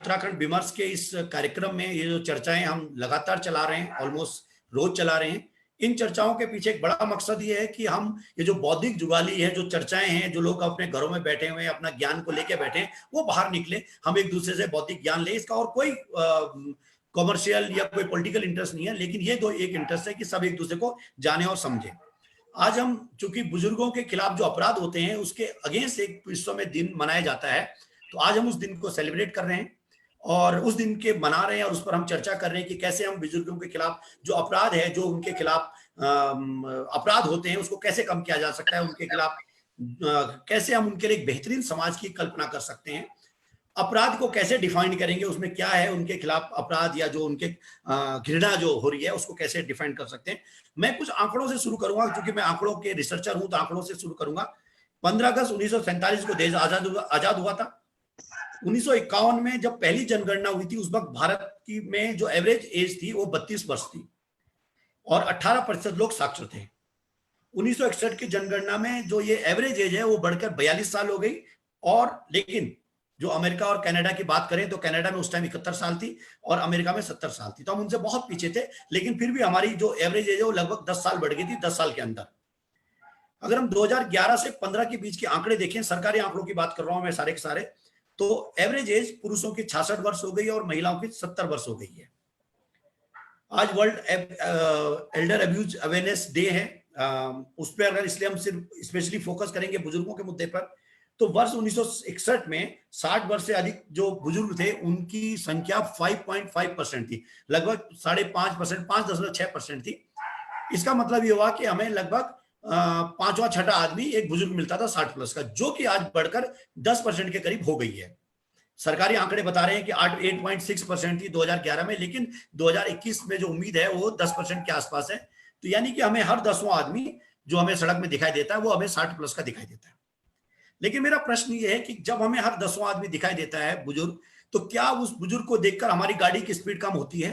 उत्तराखंड विमर्श के इस कार्यक्रम में ये जो चर्चाएं हम लगातार चला रहे हैं, ऑलमोस्ट रोज चला रहे हैं। इन चर्चाओं के पीछे एक बड़ा मकसद ये है कि हम ये जो बौद्धिक जुगाली है, जो चर्चाएं हैं, जो लोग अपने घरों में बैठे हुए हैं, अपना ज्ञान को लेके बैठे हैं, वो बाहर निकले, हम एक दूसरे से बौद्धिक ज्ञान लें। इसका और कोई कॉमर्शियल या कोई पॉलिटिकल इंटरेस्ट नहीं है, लेकिन ये दो एक इंटरेस्ट है कि सब एक दूसरे को जाने और समझे। आज हम चूंकि बुजुर्गों के खिलाफ जो अपराध होते हैं उसके अगेंस्ट एक विश्व में दिन मनाया जाता है, तो आज हम उस दिन को सेलिब्रेट कर रहे हैं और उस दिन के मना रहे हैं और उस पर हम चर्चा कर रहे हैं कि कैसे हम बुजुर्गों के खिलाफ जो अपराध है, जो उनके खिलाफ अपराध होते हैं, उसको कैसे कम किया जा सकता है, उनके खिलाफ कैसे हम उनके लिए एक बेहतरीन समाज की कल्पना कर सकते हैं। अपराध को कैसे डिफाइन करेंगे, उसमें क्या है उनके खिलाफ अपराध या जो उनके घृणा जो हो रही है उसको कैसे डिफाइन कर सकते हैं। मैं कुछ आंकड़ों से शुरू करूंगा क्योंकि मैं आंकड़ों के रिसर्चर हूं, तो आंकड़ों से शुरू करूंगा। 15 अगस्त 1947 को देश आजाद हुआ था। 1951 में जब पहली जनगणना हुई थी, उस वक्त भारत की में जो एवरेज एज थी वो 32 वर्ष थी और 18% लोग साक्षर थे। 1961 की जनगणना में जो ये एवरेज एज है वो बढ़कर 42 साल हो गई। और लेकिन जो अमेरिका और कनाडा की बात करें तो कनाडा में उस टाइम 71 साल थी और अमेरिका में 70 साल थी, तो हम उनसे बहुत पीछे थे। लेकिन फिर भी हमारी जो एवरेज एज है वो लगभग 10 साल बढ़ गई थी 10 साल के अंदर। अगर हम 2011 से 15 के बीच के आंकड़े देखें, सरकारी आंकड़ों की बात कर रहा हूं मैं सारे के सारे, तो एवरेज एज पुरुषों की 66 वर्ष हो गई और महिलाओं की 70 वर्ष हो गई है। आज world Elder abuse awareness day है। उस पर अगर इसलिए हम सिर्फ स्पेशली फोकस करेंगे बुजुर्गों के मुद्दे पर, तो वर्ष 1961 में 60 वर्ष से अधिक जो बुजुर्ग थे उनकी संख्या 5.5% थी, लगभग 5.5%, 5.6% थी। इसका मतलब ये हुआ कि हमें लगभग पांचवा छठा आदमी एक बुजुर्ग मिलता था 60 प्लस का, जो कि आज बढ़कर 10% के करीब हो गई है। सरकारी आंकड़े बता रहे हैं कि 8.6% थी 2011 में, लेकिन 2021 में जो उम्मीद है वो 10% के आसपास है। तो यानी कि हमें हर 10वां आदमी जो हमें सड़क में दिखाई देता है वो हमें 60 प्लस का दिखाई देता है। लेकिन मेरा प्रश्न ये है कि जब हमें हर 10वां आदमी दिखाई देता है बुजुर्ग, तो क्या उस बुजुर्ग को देखकर हमारी गाड़ी की स्पीड कम होती है?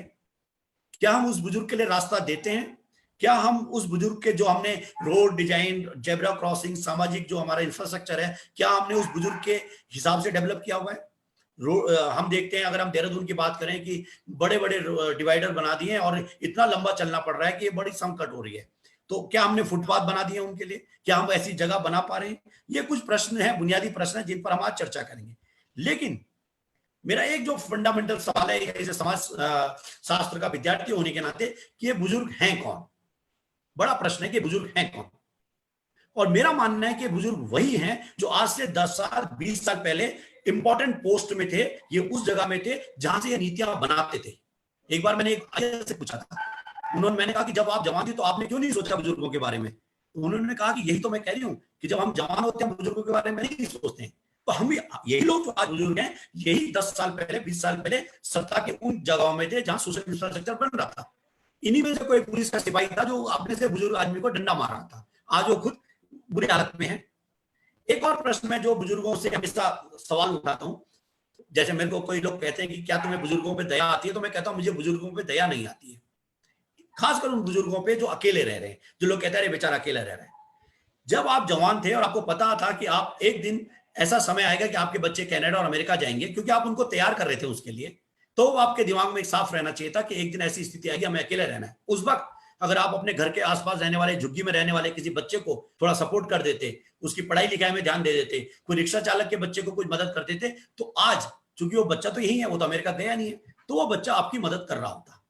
क्या हम उस बुजुर्ग के लिए रास्ता देते हैं? क्या हम उस बुजुर्ग के जो हमने रोड डिजाइन, जेब्रा क्रॉसिंग, सामाजिक जो हमारा इंफ्रास्ट्रक्चर है, क्या हमने उस बुजुर्ग के हिसाब से डेवलप किया हुआ है? हम देखते हैं, अगर हम देहरादून की बात करें, कि बड़े बड़े डिवाइडर बना दिए हैं और इतना लंबा चलना पड़ रहा है कि ये बड़ी संकट हो रही है। तो क्या हमने फुटपाथ बना दिए उनके लिए? क्या हम ऐसी जगह बना पा रहे हैं? ये कुछ प्रश्न है, बुनियादी प्रश्न है, जिन पर हम आज चर्चा करेंगे। लेकिन मेरा एक जो फंडामेंटल सवाल है इसे समाज शास्त्र का विद्यार्थी होने के नाते, कि ये बुजुर्ग हैं कौन? बड़ा प्रश्न है कि बुजुर्ग हैं कौन। और मेरा मानना है कि बुजुर्ग वही हैं जो आज से 10 साल 20 साल पहले इंपॉर्टेंट पोस्ट में थे, ये उस जगह में थे जहां से ये नीतियां बनाते थे। एक बार मैंने एक से पूछा था, मैंने कहा कि जब आप जवान थे तो आपने क्यों नहीं सोचा बुजुर्गों के बारे में? उन्होंने कहा कि यही तो मैं कह रही हूं कि जब हम जवान होते हैं बुजुर्गों के बारे में नहीं सोचते हैं। तो हम यही लोग जो आज बुजुर्ग हैं, यही 10 साल पहले 20 साल पहले सत्ता के उन जगहों में थे जहां सोशल इंफ्रास्ट्रक्चर बन रहा था। इन्हीं में से कोई पुलिस का सिपाही था जो अपने से बुजुर्ग आदमी को डंडा मार रहा था। आज वो खुद बुरी हालत में है। एक और प्रश्न मैं जो बुजुर्गों से हमेशा सवाल उठाता हूं, जैसे मेरे को कोई लोग कहते हैं कि क्या तुम्हें बुजुर्गों पे दया आती है, तो मैं कहता हूं मुझे बुजुर्गों पे दया नहीं आती है। खासकर उन बुजुर्गों पे जो अकेले रह रहे हैं, जो लोग कहते हैं बेचारा अकेला रह रहा है। जब आप जवान थे और आपको पता था कि आप एक दिन ऐसा समय आएगा कि आपके बच्चे कनाडा और अमेरिका जाएंगे, क्योंकि आप उनको तैयार कर रहे थे उसके लिए, तो आपके दिमाग में एक साफ रहना चाहिए था कि एक दिन ऐसी स्थिति आएगी हमें अकेले रहना है। उस वक्त अगर आप अपने घर के आसपास रहने वाले, झुग्गी में रहने वाले किसी बच्चे को थोड़ा सपोर्ट कर देते, उसकी पढ़ाई लिखाई में ध्यान दे देते, कोई रिक्शा चालक के बच्चे को कुछ मदद कर देते, तो आज चूंकि वो बच्चा तो यही है, वो तो अमेरिका गया नहीं है, तो वो बच्चा आपकी मदद कर रहा होता।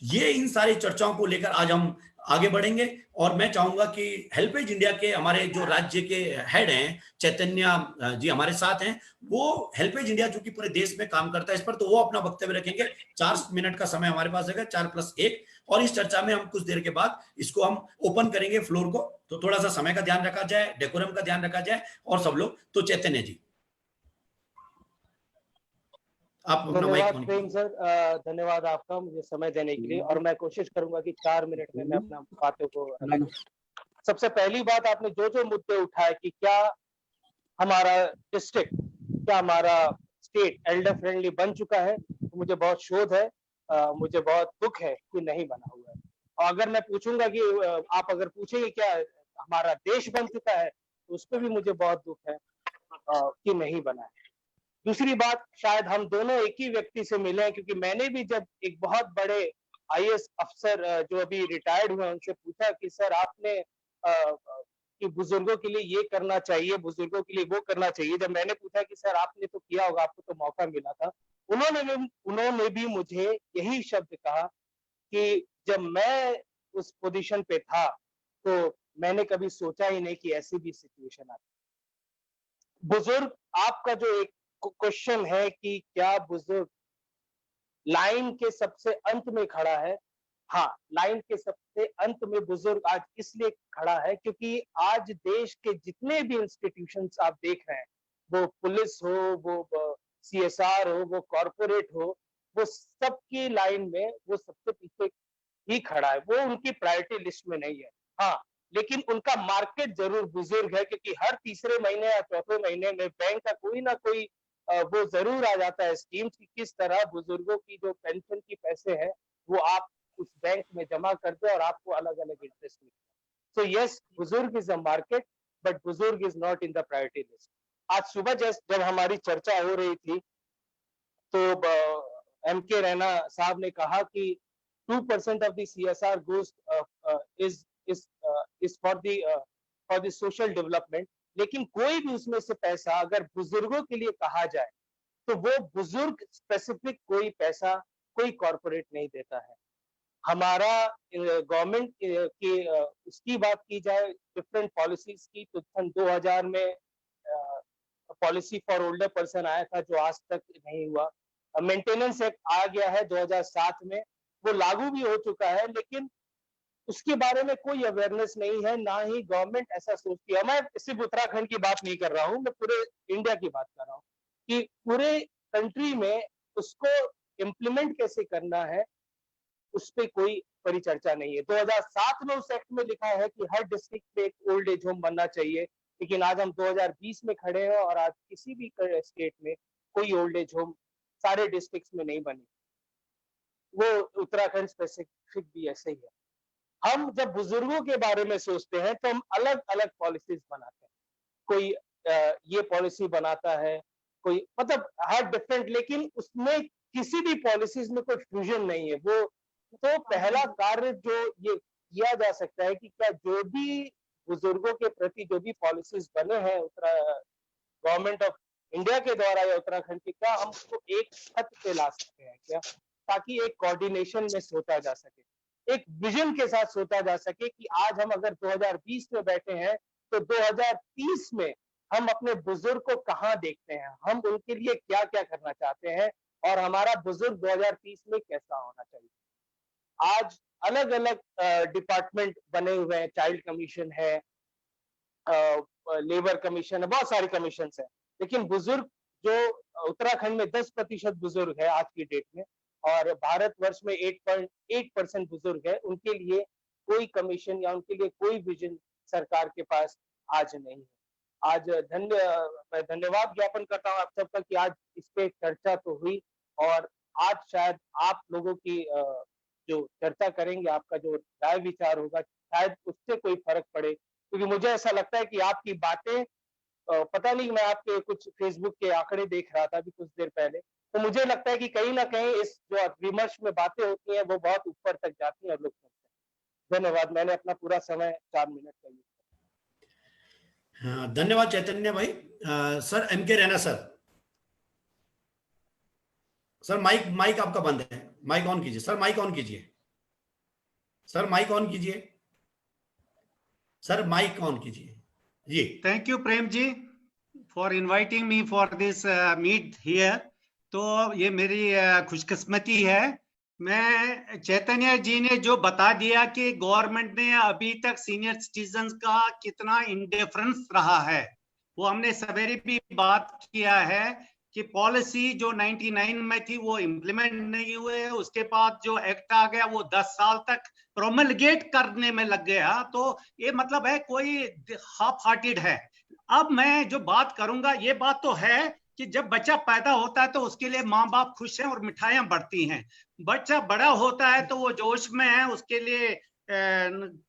ये इन सारी चर्चाओं को लेकर आज हम आगे बढ़ेंगे और मैं चाहूंगा कि हेल्पेज इंडिया के हमारे जो राज्य के हेड हैं, चैतन्य जी हमारे साथ हैं। वो हेल्पेज इंडिया जो कि पूरे देश में काम करता है इस पर, तो वो अपना वक्तव्य रखेंगे। 4 मिनट का समय हमारे पास है, 4+1। और इस चर्चा में हम कुछ देर के बाद इसको हम ओपन करेंगे फ्लोर को, तो थोड़ा सा समय का ध्यान रखा जाए, डेकोरम का ध्यान रखा जाए और सब लोग। तो चैतन्य जी, आप अपना माइक धन्यवाद प्रेम सर, धन्यवाद आपका मुझे समय देने के लिए, और मैं कोशिश करूंगा कि 4 मिनट में मैं अपना बातों को रखूं। सबसे पहली बात, आपने जो जो मुद्दे उठाए कि क्या हमारा डिस्ट्रिक्ट, क्या हमारा स्टेट एल्डर फ्रेंडली बन चुका है, तो मुझे बहुत शोध है, मुझे बहुत दुख है कि नहीं बना हुआ है। और अगर मैं पूछूंगा कि आप अगर पूछेंगे क्या हमारा देश बन चुका है, तो उस पर भी मुझे बहुत दुख है कि नहीं बना है। दूसरी बात, शायद हम दोनों एक ही व्यक्ति से मिले हैं, क्योंकि मैंने भी जब एक बहुत बड़े आईएएस अफसर जो अभी रिटायर्ड हुए उनसे पूछा कि सर आपने कि बुजुर्गों के लिए ये करना चाहिए, बुजुर्गों के लिए वो करना चाहिए, जब मैंने पूछा कि सर आपने तो किया होगा, आपको तो मौका मिला था, उन्होंने भी मुझे यही शब्द कहा कि जब मैं उस पोजीशन पे था तो मैंने कभी सोचा ही नहीं कि ऐसी भी सिचुएशन आती। बुजुर्ग, आपका जो एक क्वेश्चन है कि क्या बुजुर्ग लाइन के सबसे अंत में खड़ा है? हाँ, लाइन के सबसे अंत में बुजुर्ग आज इसलिए खड़ा है क्योंकि आज देश के जितने भी इंस्टीट्यूशंस आप देख रहे हैं, वो पुलिस हो, वो सीएसआर हो, वो कॉर्पोरेट हो, वो सबकी लाइन में वो सबसे पीछे ही खड़ा है। वो उनकी प्रायोरिटी लिस्ट में नहीं है। हाँ, लेकिन उनका मार्केट जरूर बुजुर्ग है, क्योंकि हर तीसरे महीने या चौथे महीने में बैंक का कोई ना कोई वो जरूर आ जाता है स्कीम की किस तरह बुजुर्गों की जो पेंशन की पैसे है वो आप उस बैंक में जमा कर दो और आपको अलग अलग इंटरेस्ट मिलता है। सो यस, बुजुर्ग इज अ मार्केट, बट बुजुर्ग is not in the priority list. आज सुबह जब हमारी चर्चा हो रही थी तो एमके रैना साहब ने कहा कि 2% of the CSR goes is for the social development, लेकिन कोई भी उसमें से पैसा अगर बुजुर्गों के लिए कहा जाए तो वो बुजुर्ग स्पेसिफिक कोई पैसा कोई कॉर्पोरेट नहीं देता है। हमारा गवर्नमेंट की उसकी बात की जाए डिफरेंट पॉलिसीज की, तो सन 2000 में पॉलिसी फॉर ओल्डर पर्सन आया था जो आज तक नहीं हुआ। मेंटेनेंस एक्ट आ गया है 2007 में, वो लागू भी हो चुका है, लेकिन उसके बारे में कोई अवेयरनेस नहीं है, ना ही गवर्नमेंट ऐसा सोचती है। मैं सिर्फ उत्तराखंड की बात नहीं कर रहा हूँ, मैं पूरे इंडिया की बात कर रहा हूँ कि पूरे कंट्री में उसको इम्प्लीमेंट कैसे करना है, उस पर कोई परिचर्चा नहीं है। 2007 में उस एक्ट में लिखा है कि हर डिस्ट्रिक्ट पे एक ओल्ड एज होम बनना चाहिए, लेकिन आज हम 2020 में खड़े हैं और आज किसी भी स्टेट में कोई ओल्ड एज होम सारे डिस्ट्रिक्ट्स में नहीं बनी। वो उत्तराखंड स्पेसिफिक भी ऐसे ही है। हम जब बुजुर्गों के बारे में सोचते हैं तो हम अलग अलग पॉलिसीज बनाते हैं। कोई ये पॉलिसी बनाता है, कोई मतलब हर डिफरेंट, लेकिन उसमें किसी भी पॉलिसीज में कोई फ्यूजन नहीं है। वो तो पहला कार्य जो ये किया जा सकता है कि क्या जो भी बुजुर्गों के प्रति जो भी पॉलिसीज बने हैं गवर्नमेंट ऑफ इंडिया के द्वारा या उत्तराखंड की, क्या हम उसको एक छत पे ला सकते हैं क्या, ताकि एक कोऑर्डिनेशन में सोचा जा सके, एक विजन के साथ सोचा जा सके कि आज हम अगर 2020 में बैठे हैं तो 2030 में हम अपने बुजुर्ग को कहाँ देखते हैं, हम उनके लिए क्या क्या करना चाहते हैं और हमारा बुजुर्ग 2030 में कैसा होना चाहिए। आज अलग अलग डिपार्टमेंट बने हुए हैं, चाइल्ड कमीशन है, लेबर कमीशन है, बहुत सारी कमीशन है, लेकिन बुजुर्ग जो उत्तराखंड में 10% बुजुर्ग है आज की डेट में और भारतवर्ष में 8.8% बुजुर्ग है, उनके लिए कोई कमीशन या उनके लिए कोई विजन सरकार के पास आज नहीं है। आज मैं धन्यवाद ज्ञापन करता हूँ आप सबका कि आज इस पे चर्चा तो हुई और आज शायद आप लोगों की जो चर्चा करेंगे, आपका जो राय विचार होगा, शायद उससे कोई फर्क पड़े, क्योंकि मुझे ऐसा लगता है कि आपकी बातें पता नहीं, मैं आपके कुछ फेसबुक के आंकड़े देख रहा था अभी कुछ देर पहले, तो मुझे लगता है कि कहीं ना कहीं इस जो विमर्श में बातें होती हैं वो बहुत ऊपर तक जाती हैं और लोग सुनते हैं। धन्यवाद, मैंने अपना पूरा समय 4 मिनट का यूज किया। हाँ, धन्यवाद चैतन्य भाई। Sir M K Raina sir mike mike आपका बंद है, माइक ऑन कीजिए सर, माइक ऑन कीजिए सर, माइक ऑन कीजिए सर, माइक ऑन कीजिए जी। Thank you Prem ji for inviting me for this meet here. तो ये मेरी खुशकिस्मती है। मैं चैतन्य जी ने जो बता दिया कि गवर्नमेंट ने अभी तक सीनियर सिटीजन्स का कितना इंडिफरेंस रहा है, वो हमने सवेरे भी बात किया है कि पॉलिसी जो 99 में थी वो इम्प्लीमेंट नहीं हुए, उसके बाद जो एक्ट आ गया वो 10 साल तक प्रोमलगेट करने में लग गया। तो ये मतलब है कोई हाफ हार्टेड है। अब मैं जो बात करूंगा, ये बात तो है कि जब बच्चा पैदा होता है तो उसके लिए माँ बाप खुश हैं और मिठाइयां बढ़ती हैं। बच्चा बड़ा होता है तो वो जोश में है, उसके लिए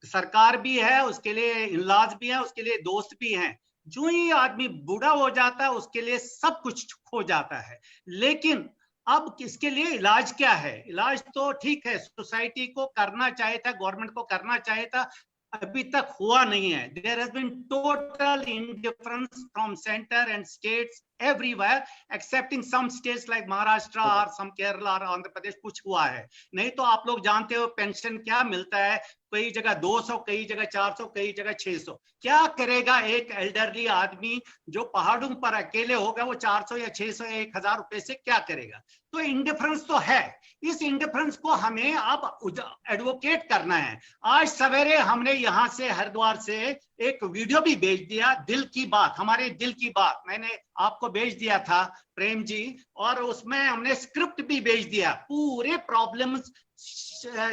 सरकार भी है, उसके लिए इलाज भी है, उसके लिए दोस्त भी हैं। जो ही आदमी बूढ़ा हो जाता है उसके लिए सब कुछ खो जाता है। लेकिन अब इसके लिए इलाज क्या है? इलाज तो ठीक है, सोसाइटी को करना चाहिए था, गवर्नमेंट को करना चाहिए था, अभी तक हुआ नहीं है। There has been total indifference from centre and states everywhere excepting some states like Maharashtra और सम केरला और आंध्र प्रदेश, कुछ हुआ है। नहीं तो आप लोग जानते हो पेंशन क्या मिलता है, कई जगह 200, कई जगह 400, कई जगह 600। क्या करेगा एक एल्डरली आदमी जो पहाड़ों पर अकेले होगा, वो 400 या 600 या 1000 रुपए से क्या करेगा? तो इंडिफरेंस तो है। इस इंडिफरेंस को हमें अब एडवोकेट करना है। आज सवेरे हमने यहाँ से हरिद्वार से एक वीडियो भी भेज दिया, दिल की बात, हमारे दिल की बात, मैंने आपको भेज दिया था प्रेम जी, और उसमें हमने स्क्रिप्ट भी भेज दिया। पूरे प्रॉब्लम्स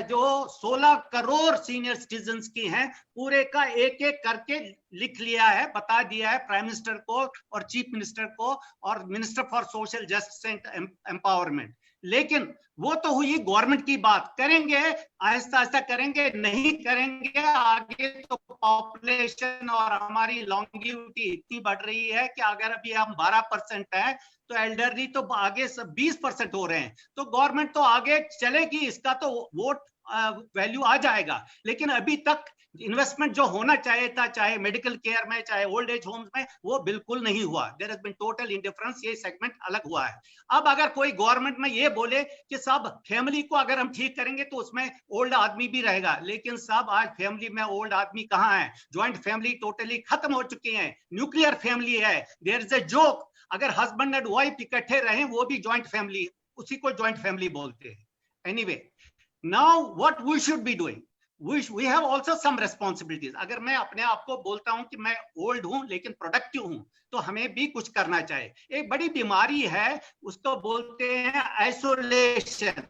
जो 16 करोड़ सीनियर सिटीजन्स की हैं, पूरे का एक एक करके लिख लिया है, बता दिया है प्राइम मिनिस्टर को और चीफ मिनिस्टर को और minister for social justice and empowerment. लेकिन वो तो हुई गवर्नमेंट की बात, करेंगे आहिस्ता आहिस्ता करेंगे, नहीं करेंगे आगे तो पॉपुलेशन और हमारी लॉन्गिविटी इतनी बढ़ रही है कि अगर अभी हम 12% है तो एल्डरली तो आगे 20% हो रहे हैं। तो गवर्नमेंट तो आगे चलेगी, इसका तो वोट वैल्यू आ जाएगा। लेकिन अभी तक इन्वेस्टमेंट जो होना चाहिए था, चाहे मेडिकल केयर में, चाहे ओल्ड एज होम्स में, वो बिल्कुल नहीं हुआ। There has been total indifference, ये सेगमेंट अलग हुआ है। अब अगर कोई गवर्नमेंट में ये बोले कि सब फैमिली को अगर हम ठीक करेंगे तो उसमें ओल्ड आदमी भी रहेगा, लेकिन सब आज फैमिली में ओल्ड आदमी कहाँ है? ज्वाइंट फैमिली टोटली खत्म हो चुकी है, न्यूक्लियर फैमिली है। देयर इज अ जोक, अगर हस्बैंड एंड वाइफ इकट्ठे रहे वो भी ज्वाइंट फैमिली, उसी को ज्वाइंट फैमिली बोलते हैं। Anyway, now what we should be doing, we have also some responsibilities। अगर मैं अपने आप को बोलता हूं कि मैं ओल्ड हूं लेकिन प्रोडक्टिव हूं, तो हमें भी कुछ करना चाहिए। एक बड़ी बीमारी है, उसको बोलते हैं आइसोलेशन,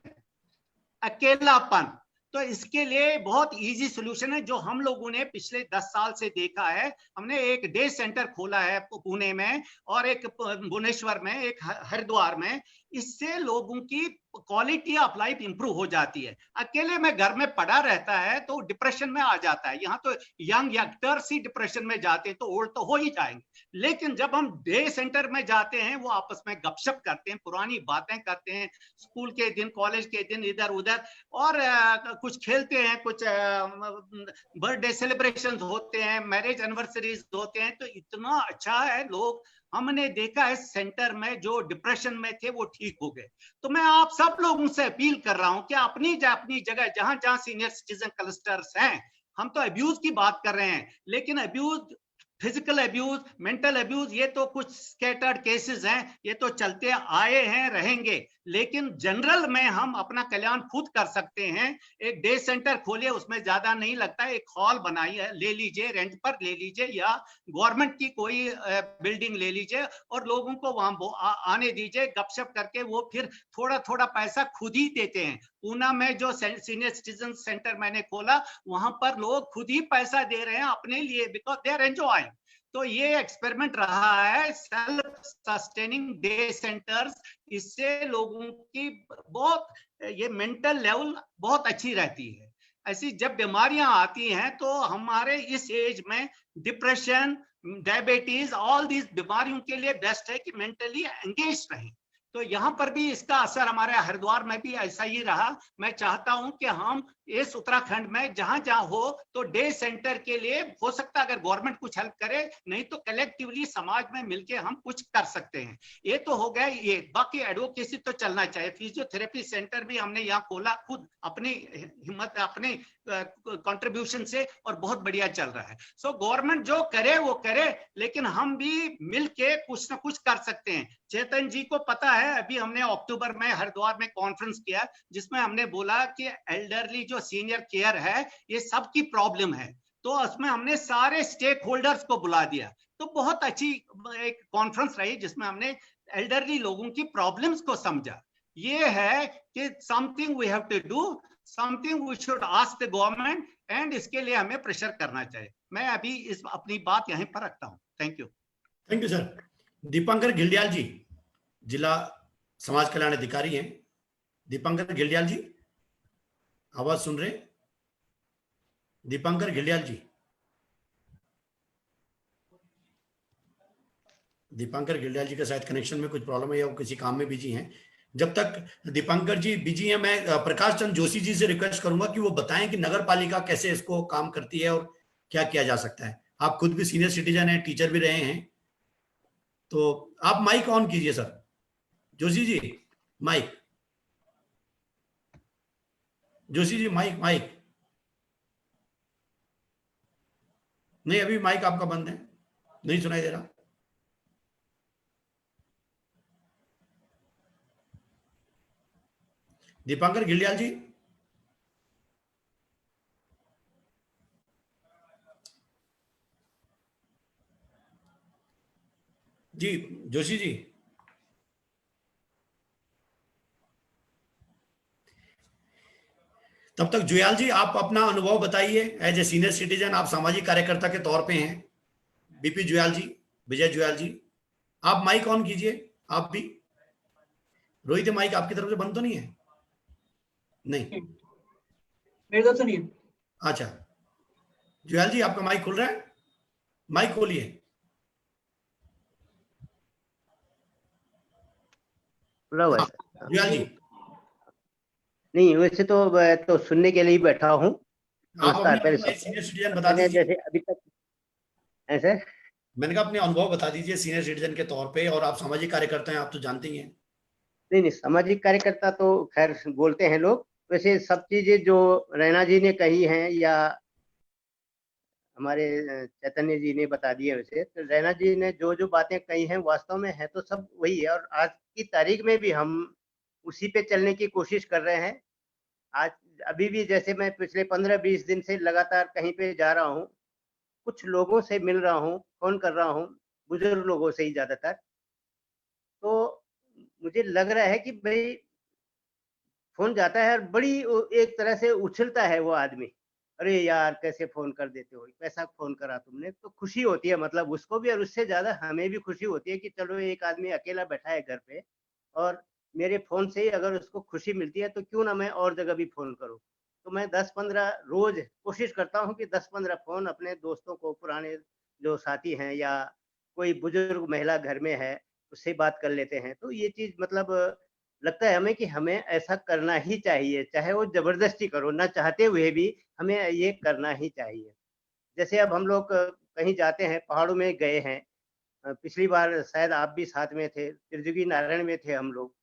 अकेलापन। तो इसके लिए बहुत इजी सॉल्यूशन है जो हम लोगों ने पिछले 10 साल से देखा है। हमने एक डे सेंटर खोला है पुणे में और एक भुवनेश्वर में, एक हरिद्वार में। इससे लोगों की क्वालिटी ऑफ लाइफ इंप्रूव हो जाती है। अकेले में घर में पड़ा रहता है तो डिप्रेशन में आ जाता है। यहाँ तो यंगस्टर्स ही डिप्रेशन में जाते हैं, तो ओल्ड तो हो ही जाएंगे। लेकिन जब हम डे सेंटर में जाते हैं, वो आपस में गपशप करते हैं, पुरानी बातें करते हैं, स्कूल के दिन, कॉलेज के दिन, इधर उधर, और कुछ खेलते हैं, कुछ बर्थडे सेलिब्रेशन होते हैं, मैरिज एनिवर्सरीज होते हैं। तो इतना अच्छा है, लोग हमने देखा है सेंटर में जो डिप्रेशन में थे वो ठीक हो गए। तो मैं आप सब लोगों से अपील कर रहा हूं कि अपनी जगह जहां जहां सीनियर सिटीजन क्लस्टर्स हैं, हम तो अब्यूज की बात कर रहे हैं, लेकिन abuse, physical abuse, mental abuse, ये तो कुछ स्कैटर्ड केसेस हैं, ये तो चलते आए हैं, रहेंगे। लेकिन जनरल में हम अपना कल्याण खुद कर सकते हैं। एक डे सेंटर खोलिए, उसमें ज्यादा नहीं लगता है, एक हॉल बनाइए, ले लीजिए, रेंट पर ले लीजिए, या गवर्नमेंट की कोई बिल्डिंग ले लीजिए और लोगों को वहां आने दीजिए, गपशप करके वो फिर थोड़ा थोड़ा पैसा खुद ही देते हैं। पूना में जो सीनियर सिटीजन सेंटर मैंने खोला, वहां पर लोग खुद ही पैसा दे रहे हैं अपने लिए, बिकॉज दे आर एंजॉयिंग। तो ये एक्सपेरिमेंट रहा है, सेल्फ सस्टेनिंग डे सेंटर्स। इससे लोगों की बहुत, ये मेंटल लेवल बहुत अच्छी रहती है। ऐसी जब बीमारियां आती हैं तो हमारे इस एज में डिप्रेशन, डायबिटीज, ऑल दीज बीमारियों के लिए बेस्ट है कि मेंटली एंगेज रहें। तो यहाँ पर भी इसका असर हमारे हरिद्वार में भी ऐसा ही रहा। मैं चाहता हूं कि हम इस उत्तराखंड में जहां जहां हो तो डे सेंटर के लिए, हो सकता है अगर गवर्नमेंट कुछ हेल्प करे, नहीं तो कलेक्टिवली समाज में मिलके हम कुछ कर सकते हैं। ये तो हो गया ये, बाकी एडवोकेसी तो चलना चाहिए। फिजियोथेरेपी सेंटर भी हमने यहाँ खोला खुद अपनी हिम्मत, अपने कंट्रीब्यूशन से, और बहुत बढ़िया चल रहा है। सो गवर्नमेंट जो करे वो करे, लेकिन हम भी मिलके कुछ ना कुछ कर सकते हैं। चेतन जी को पता है, अभी हमने अक्टूबर में हरिद्वार में कॉन्फ्रेंस किया, जिसमें हमने बोला कि एल्डरली जो सीनियर केयर है, ये सबकी प्रॉब्लम है। तो उसमें हमने सारे स्टेक होल्डर्स को बुला दिया। तो बहुत अच्छी एक कॉन्फ्रेंस रही जिसमें हमने एल्डरली लोगों की प्रॉब्लम्स को समझा। ये है कि something we have to do, something we should ask the government, and इसके लिए हमें प्रेशर करना चाहिए। मैं अभी इस अपनी बात यहीं पर रखता हूं। Thank you. Thank you sir. Deepankar Ghildiyal ji, जिला समाज कल्याण अधिकारी हैं। दीपंकर घिल्डियाल जी, आवाज सुन रहे? दीपंकर घिल्डियाल जी। दीपांकर गिल्डियाल जी के साथ कनेक्शन में कुछ प्रॉब्लम है या वो किसी काम में बिजी हैं। जब तक दीपांकर जी बिजी हैं, मैं प्रकाश चंद्र जोशी जी से रिक्वेस्ट करूंगा कि वो बताएं कि नगर पालिका कैसे इसको काम करती है और क्या किया जा सकता है। आप खुद भी सीनियर सिटीजन हैं, टीचर भी रहे हैं, तो आप माइक ऑन कीजिए sir. Joshi ji mic, Joshi ji mic, mic नहीं, अभी माइक आपका बंद है, नहीं सुनाई दे रहा। दीपांकर गिल्डियाल जी, जी जोशी जी, तब तक जुयाल जी आप अपना अनुभव बताइए। एज ए सीनियर सिटीजन आप सामाजिक कार्यकर्ता के तौर पे हैं। बीपी जुयाल जी, विजय जुयाल जी, आप माइक ऑन कीजिए। आप भी, रोहित माइक आपकी तरफ से बंद तो नहीं है? नहीं, मेरी तरफ से नहीं है। अच्छा जुयाल जी आपका माइक खुल रहा है, माइक खोलिए। खुला हुआ है सर। जुयाल जी नहीं, वैसे तो सुनने के लिए ही बैठा हूँ। आप नमस्कार। अपने पहले सीनियर सिटीजन बता मैंने दीजिए। जैसे अभी तक ऐसे मैंने कहा अपने अनुभव बता दीजिए सीनियर सिटीजन के तौर पे, और आप सामाजिक कार्यकर्ता हैं, आप तो जानते ही हैं। नहीं, सामाजिक कार्यकर्ता तो खैर बोलते हैं लोग। वैसे सब चीजें जो रैना जी ने कही हैं या हमारे चैतन्य जी ने बता दिए, वैसे तो रैना जी ने जो जो बातें कही हैं वास्तव में है तो सब वही है, और आज की तारीख में भी हम उसी पे चलने की कोशिश कर रहे हैं। आज अभी भी जैसे मैं पिछले 15-20 दिन से लगातार कहीं पे जा रहा हूँ, कुछ लोगों से मिल रहा हूँ, फोन कर रहा हूँ, बुजुर्ग लोगों से ही ज्यादातर। तो मुझे लग रहा है कि भाई फोन जाता है और बड़ी एक तरह से उछलता है वो आदमी, अरे यार कैसे फोन कर देते हो, कैसा फोन करा तुमने। तो खुशी होती है, मतलब उसको भी और उससे ज्यादा हमें भी खुशी होती है कि चलो एक आदमी अकेला बैठा है घर पे, और मेरे फोन से ही अगर उसको खुशी मिलती है तो क्यों ना मैं और जगह भी फोन करूं। तो मैं 10-15 रोज कोशिश करता हूं कि 10-15 फोन अपने दोस्तों को, पुराने जो साथी हैं या कोई बुजुर्ग महिला घर में है उससे बात कर लेते हैं। तो ये चीज मतलब लगता है हमें कि हमें ऐसा करना ही चाहिए, चाहे वो जबरदस्ती करो, ना चाहते हुए भी हमें ये करना ही चाहिए। जैसे अब हम लोग कहीं जाते हैं, पहाड़ों में गए हैं, पिछली बार शायद आप भी साथ में थे, त्रिजुगी नारायण में थे हम लोग।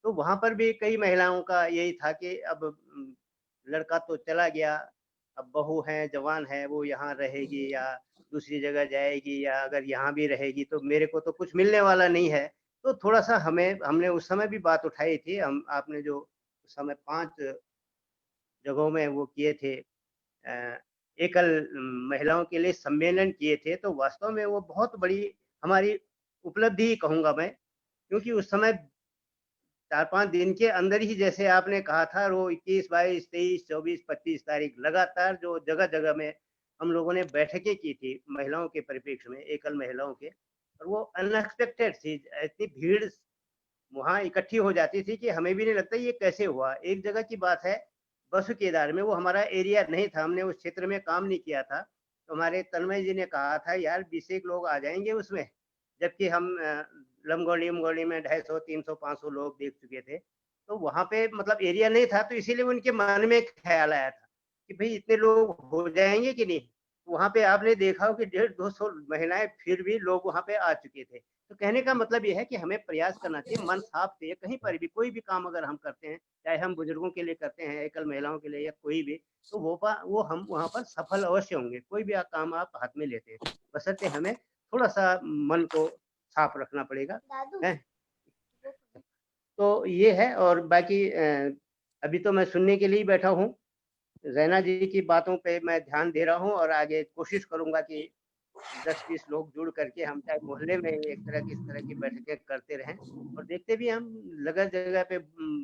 तो वहाँ पर भी कई महिलाओं का यही था कि अब लड़का तो चला गया, अब बहू है, जवान है, वो यहाँ रहेगी या दूसरी जगह जाएगी, या अगर यहाँ भी रहेगी तो मेरे को तो कुछ मिलने वाला नहीं है। तो थोड़ा-सा हमने उस समय भी बात उठाई थी। हम आपने जो उस समय 5 जगहों में वो किए थे, एकल महिलाओं के लिए सम्मेलन किए थे, तो वास्तव में वो बहुत बड़ी हमारी उपलब्धि ही कहूँगा मैं, क्योंकि उस समय 4-5 दिन के अंदर ही, जैसे आपने कहा था, वो 21, 22, 23, 24, 25 तारीख लगातार जो जगह-जगह में हम लोगों ने बैठकें की थी महिलाओं के परिप्रेक्ष्य में, एकल महिलाओं के, और वो अनएक्सपेक्टेड थी। इतनी भीड़ वहाँ इकट्ठी हो जाती थी कि हमें भी नहीं लगता ये कैसे हुआ। एक जगह की बात है, बसु केदार में, वो हमारा एरिया नहीं था, हमने उस क्षेत्र में काम नहीं किया था। तो हमारे तन्मय जी ने कहा था यार 20 एक लोग आ जाएँगे उसमें, जबकि हम लमगोली में 250, 300, 500 लोग देख चुके थे। तो वहाँ पे मतलब एरिया नहीं था, तो इसीलिए उनके मन में एक ख़्याल आया था कि भई इतने लोग हो जाएँगे कि नहीं? वहाँ पे आपने देखा हो कि 150-200 महिलाएँ फिर भी लोग वहाँ पे आ चुके थे। तो कहने का मतलब ये है कि हमें प्रयास करना चाहिए, मन साफ चाहिए। कहीं पर भी कोई भी काम अगर हम करते हैं, चाहे हम बुजुर्गों के लिए करते हैं, एकल महिलाओं के लिए या कोई भी, तो वो हम वहाँ पर सफल अवश्य होंगे। कोई भी काम आप हाथ में लेते हैं, बशर्ते हमें थोड़ा-सा मन को साफ रखना पड़ेगा, हैं? तो ये है, और बाकी अभी तो मैं सुनने के लिए ही बैठा हूँ। रैना जी की बातों पे मैं ध्यान दे रहा हूँ और आगे कोशिश करूँगा कि 10-20 लोग जुड़ करके हम चाहे मोहल्ले में एक तरह की इस तरह की बैठकें करते रहें, और देखते भी हम जगह-जगह पे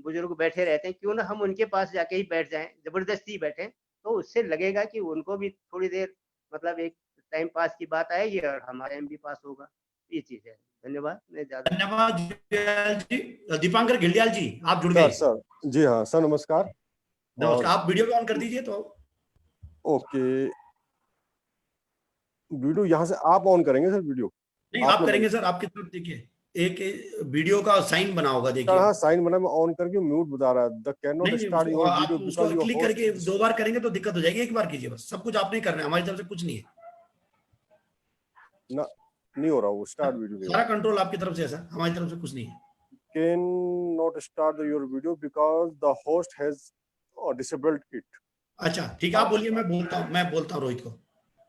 बुजुर्ग बैठे रहते हैं, क्यों ना हम उनके पास जाके ही बैठ जाएँ, ज़बरदस्ती बैठें, तो उससे लगेगा कि उनको भी थोड़ी देर मतलब एक टाइम पास की बात आएगी और हमारा टाइम भी पास होगा। ये चीज़ है। धन्यवाद। मैं ज़्यादा धन्यवाद जुयाल जी। दीपांकर गिल्डियाल जी आप जुड़ सर गए। सर जी हाँ सर, नमस्कार। नमस्कार, आप वीडियो को ऑन कर दीजिए तो। ओके, वीडियो यहाँ से आप ऑन करेंगे सर वीडियो? नहीं, आप करेंगे सर, आपकी तरफ देखिए एक वीडियो का साइन बना होगा, देखिए। हाँ, साइन बना, मैं ऑन करके म्यूट बता रहा है, द कैन नॉट नहीं स्टार्ट योर आप वीडियो उसको बिकॉज़ योर क्लिक करके होस्ट 2 बार करेंगे तो दिक्कत हो जाएगी, एक बार कीजिए बस, सब कुछ आपने करना है, हमारी तरफ से कुछ नहीं है। ना, नहीं हो रहा, वो स्टार्ट वीडियो नहीं हो सारा रहा। कंट्रोल आपकी तरफ से है सर, हमारी तरफ से कुछ नहीं है। Can not start your video because the host has disabled it. अच्छा ठीक है, आप बोलिए, मैं बोलता हूँ रोहित को।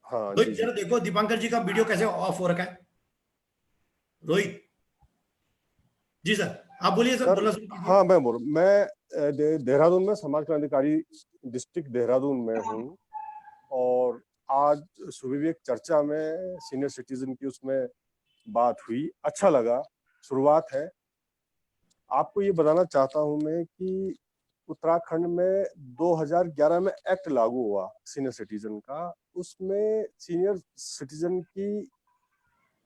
हाँ रोहित जी जी जरा देखो दीपांकर जी का वीडियो कैसे ऑफ हो रखा है। रोहित जी सर, आप बोलिए सर, सर। बोलना शुरू कीजिए। हाँ, मैं बोल, मैं देहरादून में समाज क्रांतिकारी डिस्ट्रिक्ट देहरादून में हूँ, और आज सुबह भी एक चर्चा में सीनियर सिटीजन की उसमें बात हुई, अच्छा लगा, शुरुआत है। आपको ये बताना चाहता हूँ मैं कि उत्तराखंड में 2011 में एक्ट लागू हुआ सीनियर सिटीजन का, उसमें सीनियर सिटीजन की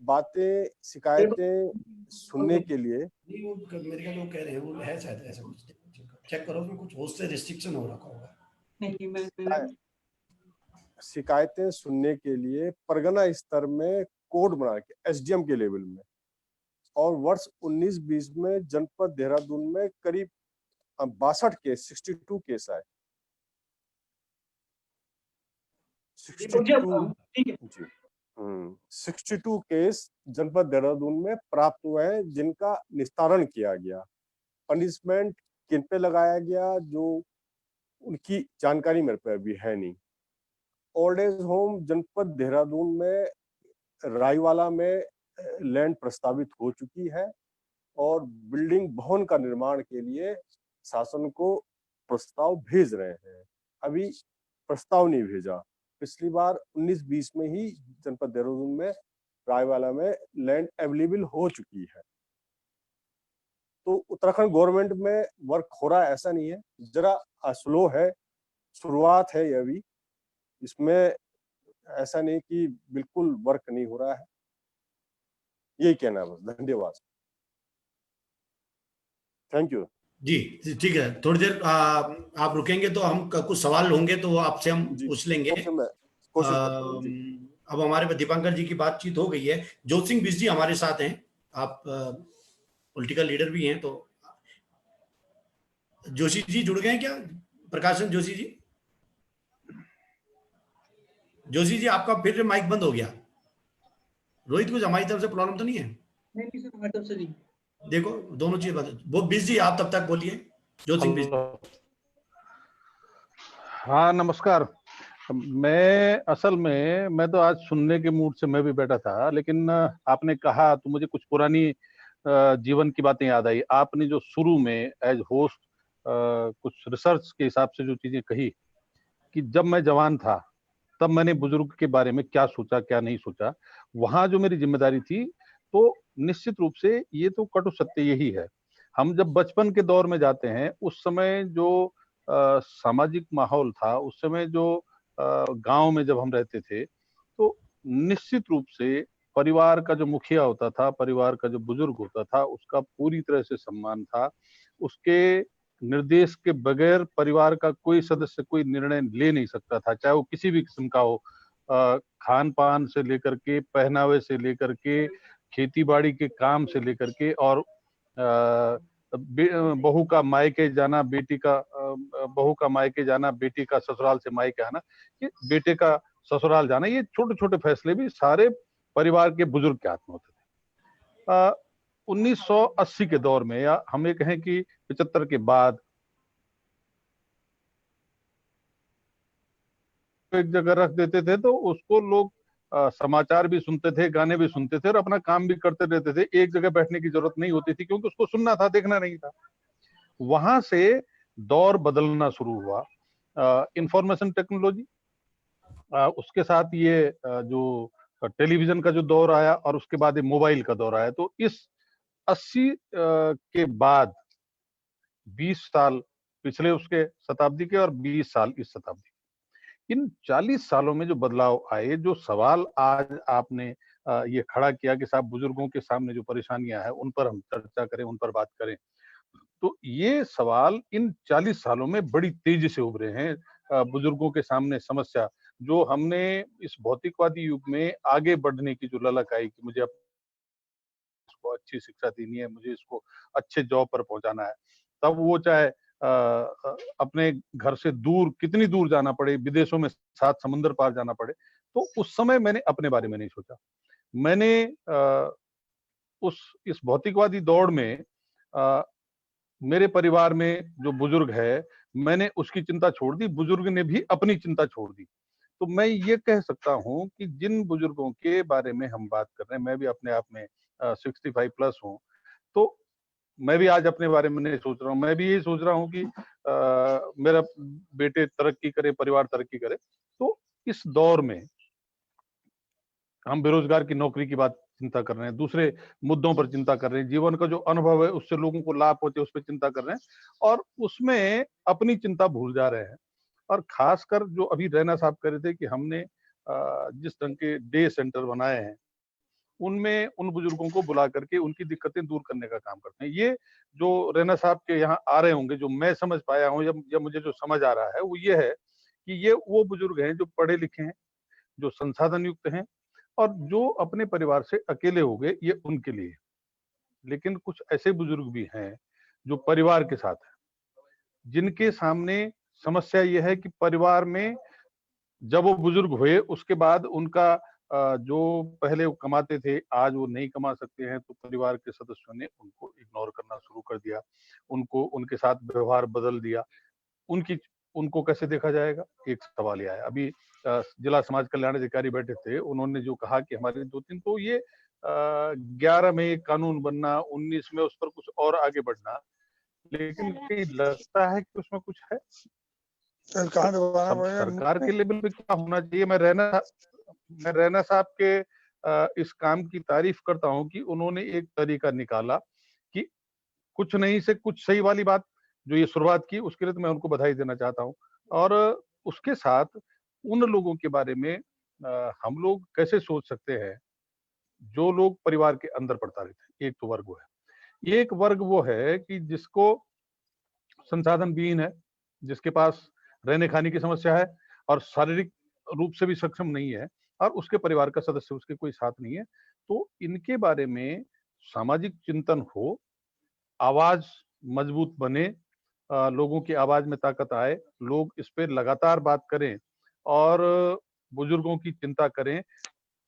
बातें, शिकायतें सुनने के लिए नहीं, वो मेरे ख्याल वो कह रहे हैं, वो है शायद ऐसा कुछ, चेक करो उसमें कुछ होस्ट से रिस्ट्रिक्शन हो रखा होगा। नहीं मैं शिकायतें सुनने के लिए परगना स्तर में कोड बना के एसडीएम के लेवल में, और वर्ष 19-20 में जनपद देहरादून में करीब 62 केस, 62 केस आए। 62 ठीक है। जी 62 केस जनपद देहरादून में प्राप्त हुए हैं, जिनका निस्तारण किया गया। पनिशमेंट किन पे लगाया गया, जो उनकी जानकारी मेरे पे अभी है नहीं। ओल्ड एज होम जनपद देहरादून में रायवाला में लैंड प्रस्तावित हो चुकी है, और बिल्डिंग भवन का निर्माण के लिए शासन को प्रस्ताव भेज रहे हैं। अभी प्रस्ताव नहीं भेजा, पिछली बार 19-20 में ही जनपद देहरादून में रायवाला में लैंड अवेलेबल हो चुकी है। तो उत्तराखंड गवर्नमेंट में वर्क हो रहा है, ऐसा नहीं है, जरा स्लो है, शुरुआत है ये अभी, इसमें ऐसा नहीं कि बिल्कुल वर्क नहीं हो रहा है। यही कहना है बस, धन्यवाद, थैंक यू। जी ठीक है, थोड़ी देर आप रुकेंगे तो हम कुछ सवाल होंगे तो वो आपसे हम जी, पूछ लेंगे। मैं कोशिश करता हूँ जी। अब हमारे दीपांकर जी की बातचीत हो गई है। जोत सिंह बिस्ट जी हमारे साथ हैं, आप पॉलिटिकल लीडर भी हैं, तो जोशी जी जुड़ गए हैं क्या? प्रकाशन जोशी जी, जोशी जी आपका फिर माइक बंद हो गया। रोहित, कुछ हमारी तरफ से प्रॉब्लम तो नहीं है? नहीं सर, हमारी तरफ से नहीं। देखो दोनों चीजें बता, वो बिस्ट जी आप तब तक बोलिए, जोत सिंह बिस्ट। हाँ नमस्कार। मैं असल में मैं तो आज सुनने के मूड से मैं भी बैठा था, लेकिन आपने कहा तो मुझे कुछ पुरानी जीवन की बातें याद आई। आपने जो शुरू में एज होस्ट कुछ रिसर्च के हिसाब से जो चीजें कही कि जब मैं जवान था तब मैंने बुजुर्ग के बारे में क्या सोचा क्या नहीं सोचा, वहां जो मेरी जिम्मेदारी थी, तो निश्चित रूप से ये तो कटु सत्य यही है। हम जब बचपन के दौर में जाते हैं, उस समय जो सामाजिक माहौल था, उस समय जो गांव में जब हम रहते थे, तो निश्चित रूप से परिवार का जो मुखिया होता था, परिवार का जो बुजुर्ग होता था, उसका पूरी तरह से सम्मान था। उसके निर्देश के बगैर परिवार का कोई सदस्य कोई निर्णय ले नहीं सकता था, चाहे वो किसी भी किस्म का हो, खान पान से लेकर के, पहनावे से लेकर के, खेती बाड़ी के काम से लेकर के, और बहू का मायके जाना, बहू का मायके जाना, बेटी का ससुराल से मायके आना, ये बेटे का ससुराल जाना, ये छोटे छोटे फैसले भी सारे परिवार के बुजुर्ग के हाथ में होते थे। 1980 के दौर में, या हम ये कहें कि 75 के बाद, एक जगह रख देते थे तो उसको लोग समाचार भी सुनते थे, गाने भी सुनते थे, और अपना काम भी करते रहते थे। एक जगह बैठने की जरूरत नहीं होती थी, क्योंकि उसको सुनना था, देखना नहीं था। वहां से दौर बदलना शुरू हुआ, इंफॉर्मेशन टेक्नोलॉजी, उसके साथ ये जो टेलीविजन का जो दौर आया, और उसके बाद ये मोबाइल का दौर आया। तो इस 80 के बाद 20 साल पिछले उसके शताब्दी के और 20 साल इस शताब्दी, इन 40 सालों में जो बदलाव आए, जो सवाल आज आपने ये खड़ा किया कि साहब बुजुर्गों के सामने जो परेशानियां हैं उन पर हम चर्चा करें, उन पर बात करें, तो ये सवाल इन 40 सालों में बड़ी तेजी से उभरे हैं। बुजुर्गों के सामने समस्या, जो हमने इस भौतिकवादी युग में आगे बढ़ने की जो ललक आई कि मुझे इसको अच्छी शिक्षा देनी है, मुझे इसको अच्छे जॉब पर पहुंचाना है, तब वो चाहे अपने घर से दूर, कितनी दूर जाना पड़े, विदेशों में 7 समुंदर पार जाना पड़े, तो उस समय मैंने अपने बारे में नहीं सोचा। मैंने इस भौतिकवादी दौड़ में मेरे परिवार में जो बुजुर्ग है, मैंने उसकी चिंता छोड़ दी, बुजुर्ग ने भी अपनी चिंता छोड़ दी। तो मैं ये कह सकता हूँ कि जिन बुजुर्गों के बारे में हम बात कर रहे हैं, मैं भी अपने आप में 65 प्लस हूँ, तो मैं भी आज अपने बारे में नहीं सोच रहा हूँ। मैं भी यही सोच रहा हूँ कि मेरा बेटे तरक्की करे, परिवार तरक्की करे। तो इस दौर में हम बेरोजगार की नौकरी की बात चिंता कर रहे हैं, दूसरे मुद्दों पर चिंता कर रहे हैं, जीवन का जो अनुभव है उससे लोगों को लाभ पहुंचे उस पर चिंता कर रहे हैं और उसमें अपनी चिंता भूल जा रहे हैं। और खासकर जो अभी रैना साहब कह रहे थे कि हमने जिस ढंग के डे सेंटर बनाए हैं, उनमें उन बुजुर्गों को बुला करके उनकी दिक्कतें दूर करने का काम करते हैं। ये जो रैना साहब के यहाँ आ रहे होंगे, जो मैं समझ पाया हूँ या मुझे जो समझ आ रहा है वो ये है कि ये वो बुजुर्ग हैं जो पढ़े लिखे हैं, जो संसाधन युक्त हैं और जो अपने परिवार से अकेले हो गए, ये उनके लिए। लेकिन कुछ ऐसे बुजुर्ग भी हैं जो परिवार के साथ हैं, जिनके सामने समस्या ये है कि परिवार में जब वो बुजुर्ग हुए उसके बाद उनका जो पहले वो कमाते थे, आज वो नहीं कमा सकते हैं, तो परिवार के सदस्यों ने उनको इग्नोर करना शुरू कर दिया, उनको उनके साथ व्यवहार बदल दिया। उनको कैसे देखा जाएगा? एक सवाल ये आया। अभी जिला समाज कल्याण अधिकारी बैठे थे, उन्होंने जो कहा कि हमारे 2-3 तो ये 11 में एक कानून बनना, 19 में उस पर कुछ और आगे बढ़ना, लेकिन कहीं लगता है कि उसमें कुछ है? सरकार के लेवल पे क्या होना चाहिए? मैं रैना साहब के इस काम की तारीफ करता हूँ कि उन्होंने एक तरीका निकाला कि कुछ नहीं से कुछ सही वाली बात जो ये शुरुआत की, उसके लिए तो मैं उनको बधाई देना चाहता हूँ। और उसके साथ उन लोगों के बारे में हम लोग कैसे सोच सकते हैं, जो लोग परिवार के अंदर प्रताड़ित हैं। एक तो वर्ग वो है। एक वर्ग वो है कि जिसको संसाधन विहीन है, जिसके पास रहने खाने की समस्या है और शारीरिक रूप से भी सक्षम नहीं है और उसके परिवार का सदस्य उसके कोई साथ नहीं है। तो इनके बारे में सामाजिक चिंतन हो, आवाज मजबूत बने, लोगों की आवाज में ताकत आए, लोग इस पे लगातार बात करें और बुजुर्गों की चिंता करें,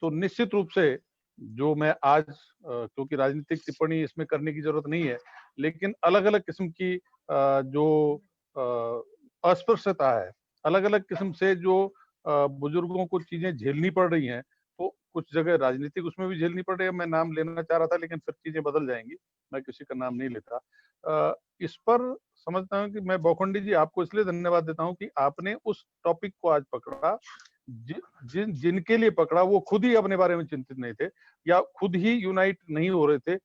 तो निश्चित रूप से जो मैं आज क्योंकि राजनीतिक टिप्पणी इसमें करने की जरूरत नहीं है, लेकिन अलग-अलग किस्म की जो अस्पृश्यता है, अलग-अलग किस्म से जो बुजुर्गों को चीजें झेलनी पड़ रही हैं, तो कुछ जगह राजनीतिक उसमें भी झेलनी पड़ रही है। मैं नाम लेना चाह रहा था लेकिन फिर चीजें बदल जाएंगी, मैं किसी का नाम नहीं लेता। इस पर समझता हूँ कि मैं बोखंडी जी आपको इसलिए धन्यवाद देता हूँ कि आपने उस टॉपिक को आज पकड़ा, जिनके लिए पकड़ा वो खुद ही अपने बारे में चिंतित नहीं थे या खुद ही यूनाइट नहीं हो रहे थे।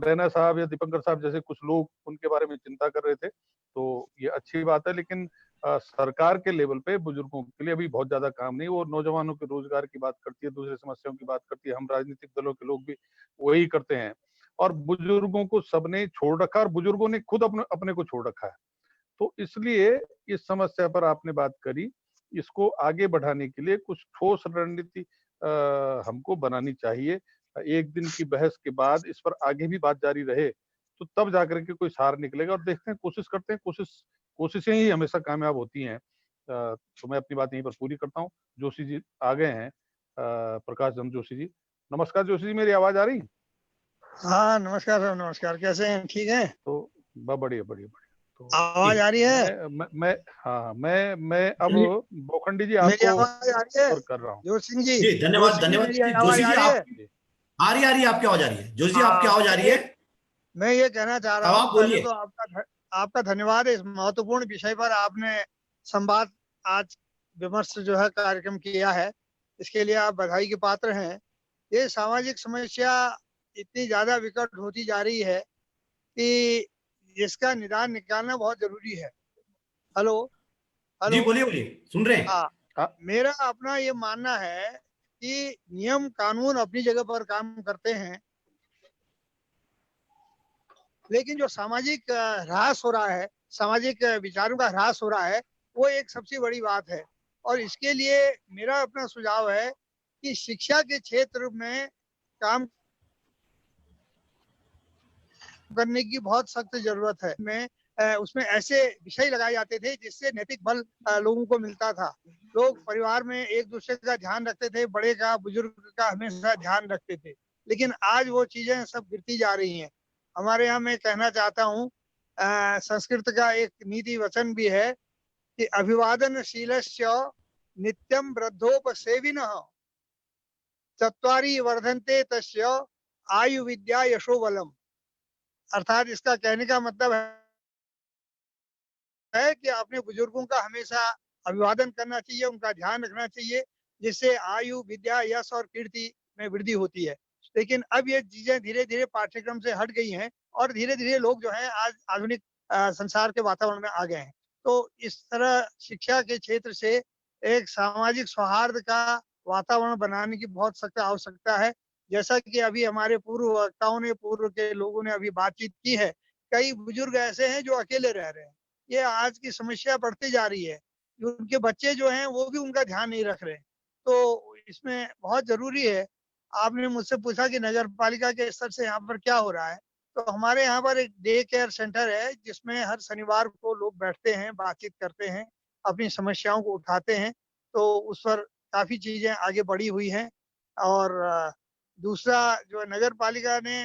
रैना साहब या दीपंकर साहब जैसे कुछ लोग उनके बारे में चिंता कर रहे थे, तो ये अच्छी बात है। लेकिन सरकार के लेवल पे बुजुर्गों के लिए अभी बहुत ज्यादा काम नहीं। वो नौजवानों के रोजगार की बात करती है, दूसरे समस्याओं की बात करती है, हम राजनीतिक दलों के लोग भी वही करते हैं और बुजुर्गों को सबने छोड़ रखा और बुजुर्गों ने खुद अपने को छोड़ रखा है। तो इसलिए इस समस्या पर आपने बात करी, इसको आगे बढ़ाने के लिए कुछ ठोस रणनीति हमको बनानी चाहिए। एक दिन की बहस के बाद इस पर आगे भी बात जारी रहे, तो तब जाकर के कोई सार निकलेगा और देखते हैं, कोशिश करते हैं। कोशिशें ही हमेशा कामयाब होती हैं। तो मैं अपनी बात यहीं पर पूरी करता हूँ। जोशी जी आ गए हैं, प्रकाश चंद्र जोशी जी। नमस्कार जोशी जी, मेरी आवाज आ रही? हाँ नमस्कार सर, नमस्कार। कैसे हैं? ठीक है? तो बढ़िया बढ़िया बढ़िया। तो आवाज आ रही है? मैं अब बोखंडी जी मेरी आपको आवाज आ रही है? और कर रहा हूँ। जोशी सिंह जी, जी धन्यवाद धन्यवाद मेरी आवाज जोशी आ जी। रही है? आ रही आपकी आवाज आ रही है जोशी जी, आपकी आवाज आ रही है। मैं ये कहना चाह रहा अब हूँ, आप पहले बोलिए। तो आपका धन्यवाद। इस महत्वपूर्ण विषय पर आपने संवाद आज विमर्श जो है कार्यक्रम किया है, इसके लिए आप बधाई के पात्र हैं। ये सामाजिक समस्या इतनी ज्यादा विकट होती जा रही है कि इसका निदान निकालना बहुत जरूरी है। हेलो जी हेलो, बोलिए बोलिए, सुन रहे हैं। हाँ, मेरा अपना ये मानना है कि नियम कानून अपनी जगह पर काम करते हैं, लेकिन जो सामाजिक ह्रास हो रहा है, सामाजिक विचारों का ह्रास हो रहा है, वो एक सबसे बड़ी बात है। और इसके लिए मेरा अपना सुझाव है कि शिक्षा के क्षेत्र में काम करने की बहुत सख्त जरूरत है। उसमें ऐसे विषय लगाए जाते थे जिससे नैतिक बल लोगों को मिलता था। लोग परिवार में एक दूसरे का ध्यान रखते थे, बड़े का बुजुर्ग का हमेशा ध्यान रखते थे। लेकिन आज वो चीजें सब गिरती जा रही हैं। हमारे यहाँ मैं कहना चाहता हूँ, संस्कृत का एक नीति वचन भी है कि अभिवादनशीलस्य नित्यं वृद्धोपसेविनः चत्वारि वर्धन्ते तस्य आयु विद्या यशो बलम। अर्थात इसका कहने का मतलब है कि अपने बुजुर्गों का हमेशा अभिवादन करना चाहिए, उनका ध्यान रखना चाहिए, जिससे आयु विद्या यश और कीर्ति में वृद्धि होती है। लेकिन अब ये चीजें धीरे धीरे पाठ्यक्रम से हट गई हैं और धीरे धीरे लोग जो है आज आधुनिक संसार के वातावरण में आ गए हैं। तो इस तरह शिक्षा के क्षेत्र से एक सामाजिक सौहार्द का वातावरण बनाने की बहुत सख्त आवश्यकता है। जैसा कि अभी हमारे पूर्व वक्ताओं ने, पूर्व के लोगों ने अभी बातचीत की है, कई बुजुर्ग ऐसे हैं जो अकेले रह रहे हैं। ये आज की समस्या बढ़ती जा रही है। उनके बच्चे जो हैं वो भी उनका ध्यान नहीं रख रहे। तो इसमें बहुत जरूरी है। आपने मुझसे पूछा कि नगर पालिका के स्तर से यहाँ पर क्या हो रहा है, तो हमारे यहाँ पर एक डे केयर सेंटर है जिसमें हर शनिवार को लोग बैठते हैं, बातचीत करते हैं, अपनी समस्याओं को उठाते हैं। तो उस पर काफी चीजें आगे बढ़ी हुई हैं। और दूसरा जो नगर पालिका ने,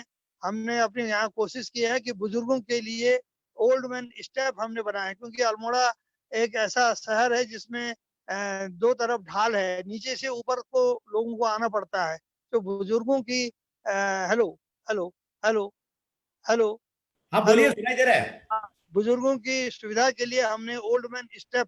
हमने अपने यहाँ कोशिश की है कि बुजुर्गों के लिए ओल्ड मैन स्टेप हमने बनाए, क्योंकि अल्मोड़ा एक ऐसा शहर है जिसमें दो तरफ ढाल है, नीचे से ऊपर को लोगों को आना पड़ता है। तो बुजुर्गों की हेलो हेलो हेलो हेलो हाँ बोलिए, सुनाई दे रहा है। बुजुर्गों की सुविधा के लिए हमने ओल्ड मैन स्टेप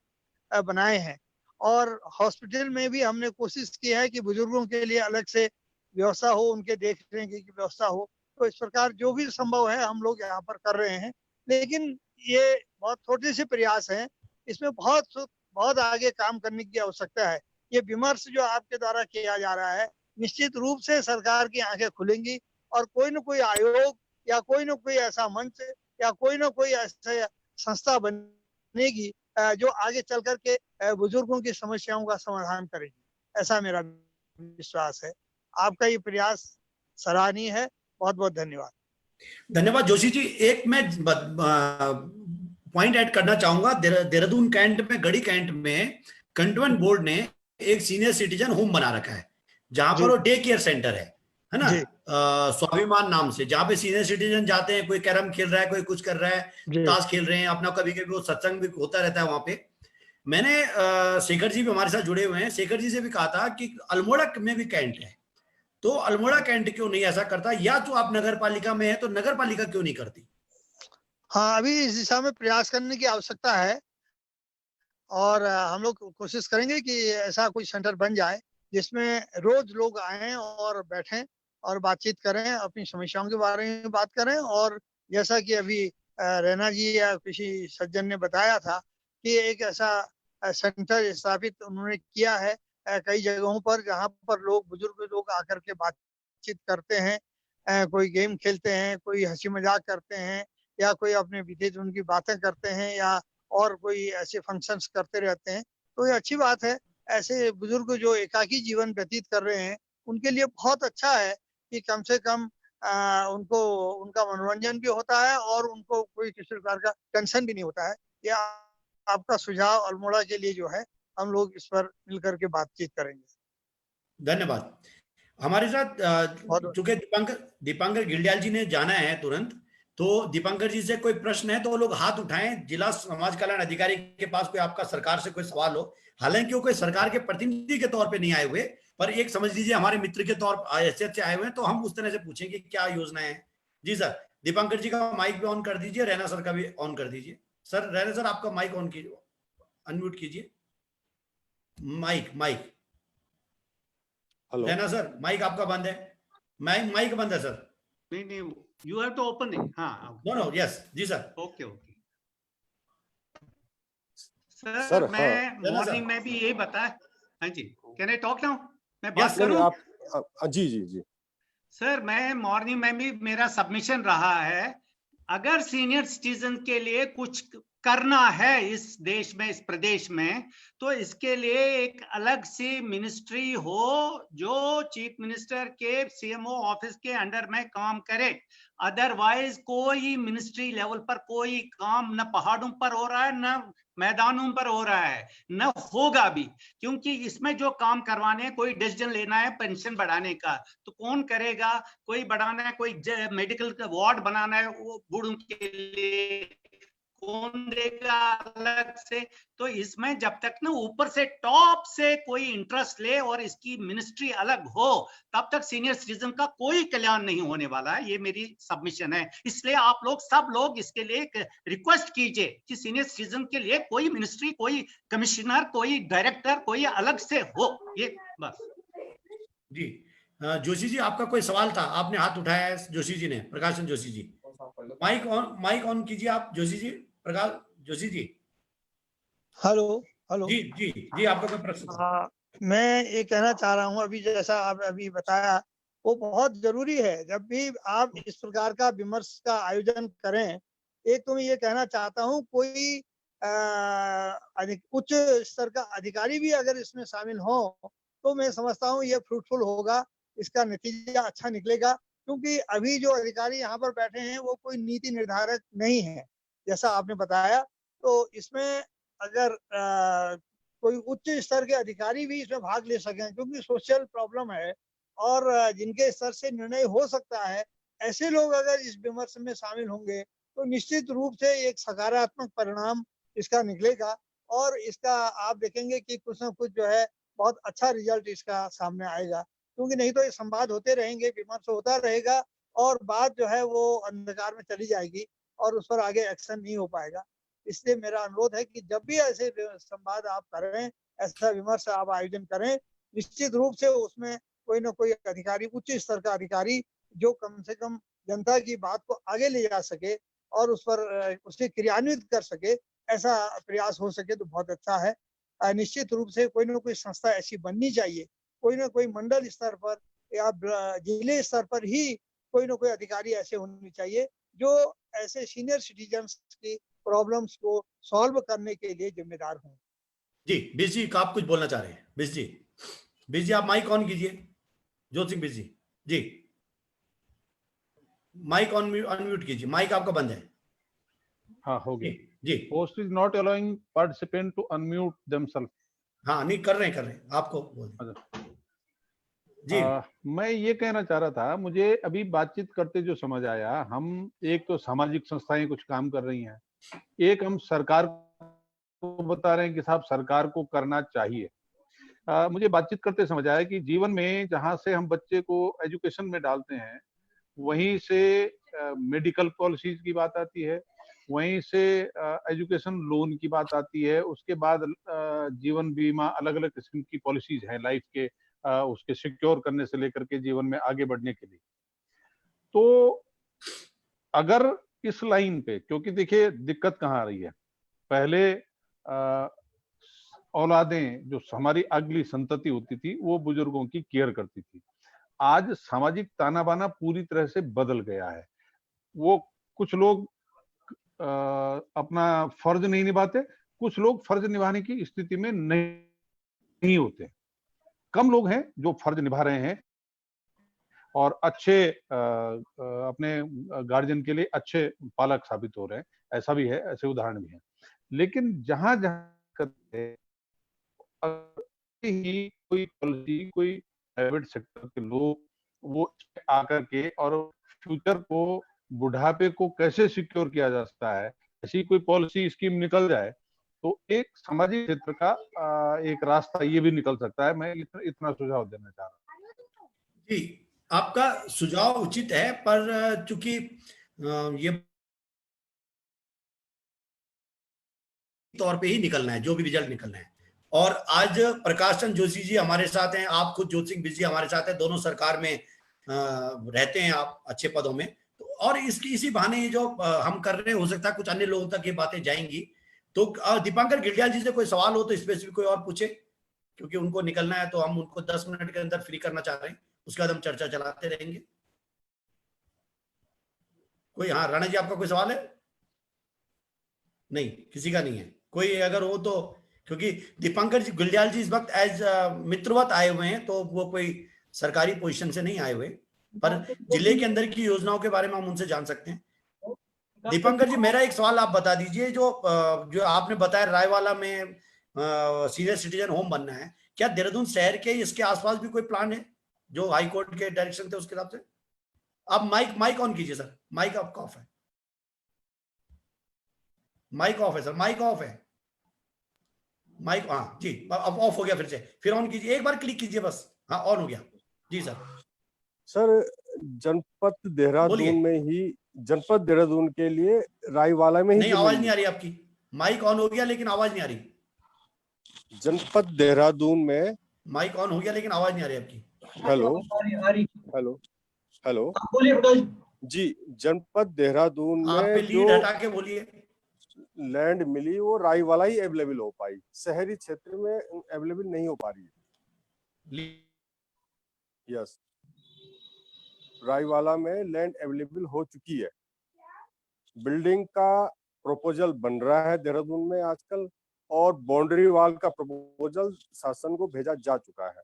बनाए हैं। और हॉस्पिटल में भी हमने कोशिश की है कि बुजुर्गों के लिए अलग से व्यवस्था हो, उनके देखने की व्यवस्था हो। तो इस प्रकार जो भी संभव है हम लोग यहाँ पर कर रहे हैं। लेकिन ये बहुत छोटे से प्रयास हैं, इसमें बहुत आगे काम करने की आवश्यकता है। ये विमर्श जो आपके द्वारा किया जा रहा है, निश्चित रूप से सरकार की आंखें खुलेंगी और कोई न कोई आयोग या कोई न कोई ऐसा मंच या कोई न कोई ऐसा संस्था बनेगी जो आगे चल करके बुजुर्गों की समस्याओं का समाधान करेगी। ऐसा मेरा विश्वास है। आपका ये प्रयास सराहनीय है। बहुत बहुत धन्यवाद। धन्यवाद जोशी जी। एक मैं पॉइंट ऐड करना चाहूंगा। देहरादून कैंट में, गढ़ी कैंट में कंटोनमेंट बोर्ड ने एक सीनियर सिटीजन होम बना रखा है, जहां पर वो डे केयर सेंटर है ना, स्वाभिमान नाम से, जहां पे सीनियर सिटीजन जाते हैं, कोई कैरम खेल रहा है, कोई कुछ कर रहा है, ताश खेल रहे हैं अपना, कभी कभी वो सत्संग भी होता रहता है वहां पे। मैंने शेखर जी भी हमारे साथ जुड़े हुए हैं, शेखर जी से भी कहा था कि अल्मोड़ा में भी कैंट है, तो अल्मोड़ा कैंट क्यों नहीं ऐसा करता, या तो आप नगर पालिका में है तो नगर पालिका क्यों नहीं करती? हाँ, अभी इस दिशा में प्रयास करने की आवश्यकता है और हम लोग कोशिश करेंगे कि ऐसा कोई सेंटर बन जाए जिसमें रोज लोग आए और बैठें और बातचीत करें, अपनी समस्याओं के बारे में बात करें। और जैसा कि अभी रैना जी या किसी सज्जन ने बताया था कि एक ऐसा सेंटर स्थापित उन्होंने किया है कई जगहों पर, जहां पर बुजुर्ग लोग आकर के बातचीत करते हैं, कोई गेम खेलते हैं, कोई हंसी मजाक करते हैं, या कोई अपने विदेश उनकी बातें करते हैं, या और कोई ऐसे फंक्शंस करते रहते हैं। तो ये अच्छी बात है। ऐसे बुजुर्ग जो एकाकी जीवन व्यतीत कर रहे हैं उनके लिए बहुत अच्छा है कि कम से कम उनको उनका मनोरंजन भी होता है और उनको कोई किसी प्रकार का टेंशन भी नहीं होता है। यह आपका सुझाव अल्मोड़ा के लिए जो है, हम लोग इस पर मिलकर के बातचीत करेंगे। धन्यवाद। हमारे साथ चूंकि दीपांकर गिल्डियाल जी ने जाना है तुरंत, तो दीपांकर जी से कोई प्रश्न है तो वो लोग हाथ उठाएं। जिला समाज कल्याण अधिकारी के पास कोई आपका सरकार से कोई सवाल हो, हालांकि वो कोई सरकार के प्रतिनिधि के तौर पे नहीं आए हुए, पर एक समझ लीजिए हमारे मित्र के तौर पर हैसियत से आए हुए हैं, तो हम उस तरह से पूछेंगे क्या योजनाएं हैं। जी सर, दीपांकर जी का माइक भी ऑन कर दीजिए, रैना सर का भी ऑन कर दीजिए। सर रैना सर आपका माइक ऑन कीजिए, अनम्यूट कीजिए माइक। रैना सर माइक आपका बंद है, माइक बंद है सर। नहीं, you have to open it. हाँ, no, yes, जी सर। ओके। सर मैं मॉर्निंग में भी यही बताया। हाँ जी, कैन आई टॉक नाउ? मैं बात करूं? जी। सर मैं मॉर्निंग में भी मेरा सबमिशन रहा है, अगर सीनियर सिटीजन के लिए कुछ करना है इस देश में, इस प्रदेश में, तो इसके लिए एक अलग सी मिनिस्ट्री हो जो चीफ मिनिस्टर के सीएमओ ऑफिस के अंडर में काम करे। अदरवाइज कोई मिनिस्ट्री लेवल पर कोई काम न पहाड़ों पर हो रहा है, न मैदानों पर हो रहा है, न होगा भी, क्योंकि इसमें जो काम करवाने, कोई डिसीजन लेना है पेंशन बढ़ाने का, तो कौन करेगा? कोई बढ़ाना है, कोई मेडिकल वार्ड बनाना है वो बूढ़ों के लिए, कौन देगा अलग से? तो इसमें जब तक ना ऊपर से टॉप से कोई इंटरेस्ट ले और इसकी मिनिस्ट्री अलग हो, तब तक सीनियर सिटीजन का कोई कल्याण नहीं होने वाला है। ये मेरी सबमिशन है। इसलिए आप लोग सब लोग इसके लिए एक रिक्वेस्ट कीजिए कि सीनियर सिटीजन के लिए कोई मिनिस्ट्री, कोई कमिश्नर, कोई डायरेक्टर, कोई अलग से हो। ये बस। जी जोशी जी, आपका कोई सवाल था? आपने हाथ उठाया है जोशी जी ने, प्रकाश चंद्र जोशी जी। माइक ऑन कीजिए आप जोशी जी, प्रकाश जोशी जी। हेलो हेलो जी जी जी, आपका कोई प्रश्न? मैं ये कहना चाह रहा हूँ, अभी जैसा आपने अभी बताया वो बहुत जरूरी है। जब भी आप इस प्रकार का विमर्श का आयोजन करें, एक तो मैं ये कहना चाहता हूँ कोई उच्च स्तर का अधिकारी भी अगर इसमें शामिल हो तो मैं समझता हूँ ये फ्रूटफुल होगा, इसका नतीजा अच्छा निकलेगा। क्योंकि अभी जो अधिकारी यहाँ पर बैठे हैं वो कोई नीति निर्धारक नहीं है जैसा आपने बताया। तो इसमें अगर कोई उच्च स्तर के अधिकारी भी इसमें भाग ले सकें, क्योंकि सोशल प्रॉब्लम है और जिनके स्तर से निर्णय हो सकता है, ऐसे लोग अगर इस विमर्श में शामिल होंगे तो निश्चित रूप से एक सकारात्मक परिणाम इसका निकलेगा और इसका आप देखेंगे कि कुछ ना कुछ जो है बहुत अच्छा रिजल्ट इसका सामने आएगा। क्योंकि नहीं तो ये संवाद होते रहेंगे, विमर्श होता रहेगा और बात जो है वो अंधकार में चली जाएगी और उस पर आगे एक्शन नहीं हो पाएगा। इसलिए मेरा अनुरोध है कि जब भी ऐसे संवाद आप करें, ऐसा विमर्श आप आयोजन करें, निश्चित रूप से उसमें कोई ना कोई अधिकारी, उच्च स्तर का अधिकारी जो कम से कम जनता की बात को आगे ले जा सके और उस पर उसे क्रियान्वित कर सके, ऐसा प्रयास हो सके तो बहुत अच्छा है। निश्चित रूप से कोई ना कोई संस्था ऐसी बननी चाहिए, कोई ना कोई मंडल स्तर पर या जिले स्तर पर ही कोई ना कोई अधिकारी ऐसे होने चाहिए जो ऐसे सीनियर सिटीजन्स की प्रॉब्लम्स को सॉल्व करने के लिए जिम्मेदार हों। जी बिश जी, आप कुछ बोलना चाह रहे हैं? बिश जी आप माइक ऑन कीजिए। जोत सिंह बिश जी, जी माइक अनम्यूट कीजिए, माइक आपका बंद है। हाँ हो गया जी। Host is not allowing participant to unmute themselves. हाँ नहीं कर रहे हैं, आपको बोल जी। मैं ये कहना चाह रहा था, मुझे अभी बातचीत करते जो समझ आया, हम एक तो सामाजिक संस्थाएं कुछ काम कर रही हैं, एक हम सरकार को बता रहे हैं कि साहब सरकार को करना चाहिए। मुझे बातचीत करते समझ आया कि जीवन में जहां से हम बच्चे को एजुकेशन में डालते हैं वहीं से मेडिकल पॉलिसीज की बात आती है, वहीं से एजुकेशन लोन की बात आती है, उसके बाद जीवन बीमा, अलग अलग किस्म की पॉलिसीज हैं लाइफ के उसके सिक्योर करने से लेकर के जीवन में आगे बढ़ने के लिए। तो अगर इस लाइन पे, क्योंकि देखिए दिक्कत कहाँ आ रही है, पहले औलादें जो हमारी अगली संतति होती थी वो बुजुर्गों की केयर करती थी। आज सामाजिक ताना बाना पूरी तरह से बदल गया है। वो कुछ लोग अपना फर्ज नहीं निभाते, कुछ लोग फर्ज निभाने की स्थिति में नहीं होते। कम लोग हैं जो फर्ज निभा रहे हैं और अच्छे अपने गार्जियन के लिए अच्छे पालक साबित हो रहे हैं। ऐसा भी है, ऐसे उदाहरण भी हैं। लेकिन जहां जहां ही कोई पॉलिसी, कोई प्राइवेट सेक्टर के लोग वो आकर के और फ्यूचर को, बुढ़ापे को कैसे सिक्योर किया जा सकता है, ऐसी कोई पॉलिसी स्कीम निकल जाए तो एक सामाजिक क्षेत्र का एक रास्ता ये भी निकल सकता है। मैं इतना सुझाव देना चाह रहा हूँ। जी आपका सुझाव उचित है, पर चूंकि ये तौर पे ही निकलना है जो भी रिजल्ट निकलना है, और आज प्रकाश चंद्र जोशी जी हमारे साथ हैं, आप खुद ज्योति सिंह बिश जी हमारे साथ हैं, दोनों सरकार में रहते हैं आप अच्छे पदों में, तो और इसी बहाने ये जो हम कर रहे हैं, हो सकता है कुछ अन्य लोगों तक ये बातें जाएंगी। तो दीपांकर गिल्डियाल जी से कोई सवाल हो तो स्पेसिफिक कोई और पूछे, क्योंकि उनको निकलना है तो हम उनको 10 मिनट के अंदर फ्री करना चाह रहे हैं, उसके बाद हम चर्चा चलाते रहेंगे। कोई? हाँ राणा जी, आपका कोई सवाल है? नहीं, किसी का नहीं है कोई, अगर हो तो, क्योंकि दीपांकर जी गुलजाल जी इस वक्त एज मित्रवत आए हुए हैं, तो वो कोई सरकारी पोजीशन से नहीं आए हुए, पर जिले के अंदर की योजनाओं के बारे में हम उनसे जान सकते हैं। दीपांकर जी, मेरा एक सवाल आप बता दीजिए, जो आपने बताया रायवाला में सीनियर सिटीजन होम बनना है, क्या देहरादून शहर के इसके आसपास भी कोई प्लान है जो हाई कोर्ट के डायरेक्शन थे उसके हिसाब से? आप माइक ऑन कीजिए सर, माइक आपका ऑफ है, माइक ऑफ है सर, माइक ऑफ है, माइक, हाँ जी, अब ऑफ हो गया, फिर ऑन कीजिए, एक बार क्लिक कीजिए बस, हाँ ऑन हो गया जी सर। सर जनपद देहरादून के लिए रायवाला में ही नहीं, आवाज नहीं आ रही आपकी, माइक ऑन हो गया लेकिन आवाज नहीं आ रही। जनपद देहरादून में माइक ऑन हो गया लेकिन आवाज नहीं आ रही आपकी। हेलो आ रही हेलो हेलो बोलिए प्रकाश जी, जनपद देहरादून आप पे में लीड जो हटा के बोलिए। लैंड मिली वो रायवाला ही अवेलेबल हो पाई, शहरी क्षेत्र में अवेलेबल नहीं हो पा रही है। यस, रायवाला में लैंड अवेलेबल हो चुकी है, बिल्डिंग का प्रपोजल बन रहा है देहरादून में आजकल, और बाउंड्री वॉल का प्रपोजल शासन को भेजा जा चुका है।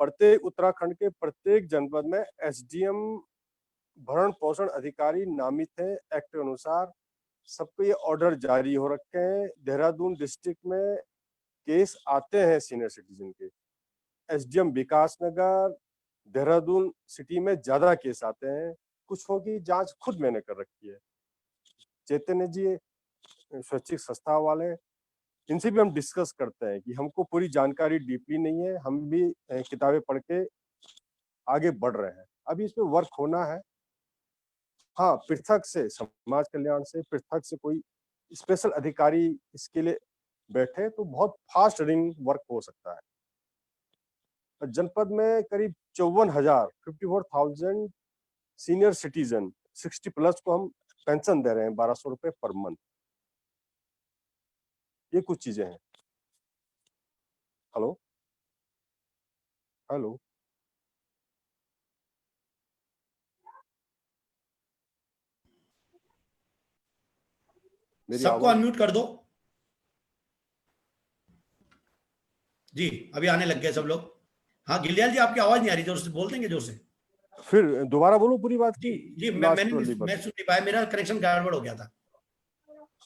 प्रत्येक उत्तराखंड के प्रत्येक जनपद में एसडीएम भरण पोषण अधिकारी नामित है एक्ट के अनुसार, सबको ये ऑर्डर जारी हो रखे हैं। देहरादून डिस्ट्रिक्ट में केस आते हैं सीनियर सिटीजन के, एसडीएम विकास नगर देहरादून सिटी में ज्यादा केस आते हैं, कुछ की जांच खुद मैंने कर रखी है। चैतन्य जी स्वैच्छिक संस्था वाले, इनसे भी हम डिस्कस करते हैं कि हमको पूरी जानकारी डीपली नहीं है, हम भी किताबें पढ़ के आगे बढ़ रहे हैं, अभी इसमें वर्क होना है। हाँ, पृथक से समाज कल्याण से पृथक से कोई स्पेशल अधिकारी इसके लिए बैठे तो बहुत फास्ट रनिंग वर्क हो सकता है। जनपद में करीब 54,000 सीनियर सिटीजन 60 प्लस को हम पेंशन दे रहे हैं 1200 रुपए पर मंथ। ये कुछ चीजें हैं। हेलो हेलो सबको अनम्यूट कर दो जी, अभी आने लग गए सब लोग। हाँ गुलजाल जी, आपकी आवाज नहीं आ रही, जोर से बोल देंगे, जोर से। फिर दोबारा बोलूं पूरी बात की? जी मैं सुन नहीं पाया, मेरा कनेक्शन गड़बड़ हो गया था।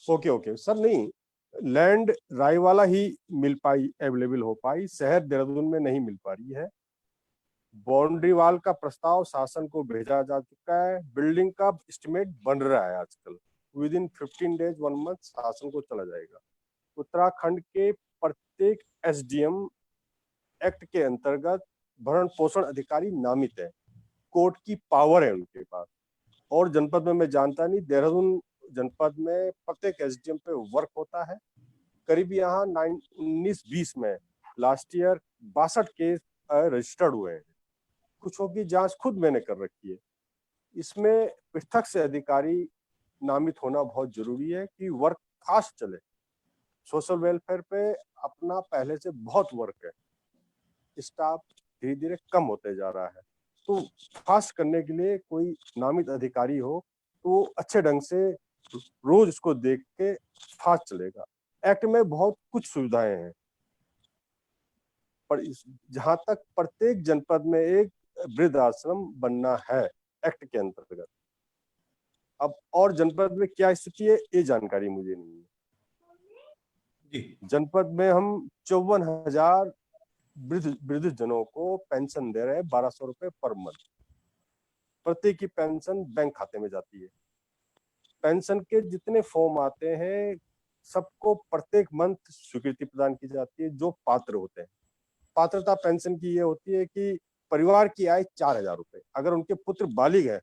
ओके सर, नहीं, लैंड रायवाला ही मिल पाई, अवेलेबल हो पाई, शहर देहरादून में नहीं मिल पा रही है। बाउंड्री वॉल का प्रस्ताव शासन को भेजा जा चुका है, बिल्डिंग का एस्टिमेट बन रहा है आजकल, विद इन 15 डेज 1 मंथ शासन को चला जाएगा। उत्तराखंड के प्रत्येक एसडीएम एक्ट के अंतर्गत भरण पोषण अधिकारी नामित है, कोर्ट की पावर है उनके पास। और जनपद में मैं जानता नहीं, देहरादून जनपद में प्रत्येक एसडीएम पे वर्क होता है। करीब यहाँ 19-20 में लास्ट ईयर 62 केस रजिस्टर्ड हुए हैं, कुछों की जांच खुद मैंने कर रखी है। इसमें पृथक से अधिकारी नामित होना बहुत जरूरी है कि वर्क फास्ट चले। सोशल वेलफेयर पे अपना पहले से बहुत वर्क है, स्टाफ धीरे धीरे कम होते जा रहा है, तो फास्ट करने के लिए कोई नामित अधिकारी हो तो अच्छे ढंग से रोज इसको देख के फास्ट चलेगा। एक्ट में बहुत कुछ सुविधाएं हैं, पर जहां तक प्रत्येक जनपद में एक वृद्ध आश्रम बनना है एक्ट के अंतर्गत, अब और जनपद में क्या स्थिति है ये जानकारी मुझे नहीं है। जनपद में हम 54,000 वृद्ध जनों को पेंशन दे रहे हैं 1200 रुपए पर मंथ। प्रत्येक की पेंशन बैंक खाते में जाती है। पेंशन के जितने फॉर्म आते हैं सबको प्रत्येक मंथ स्वीकृति प्रदान की जाती है जो पात्र होते हैं। पात्रता पेंशन की ये होती है कि परिवार की आय 4,000 रुपए, अगर उनके पुत्र बालिग है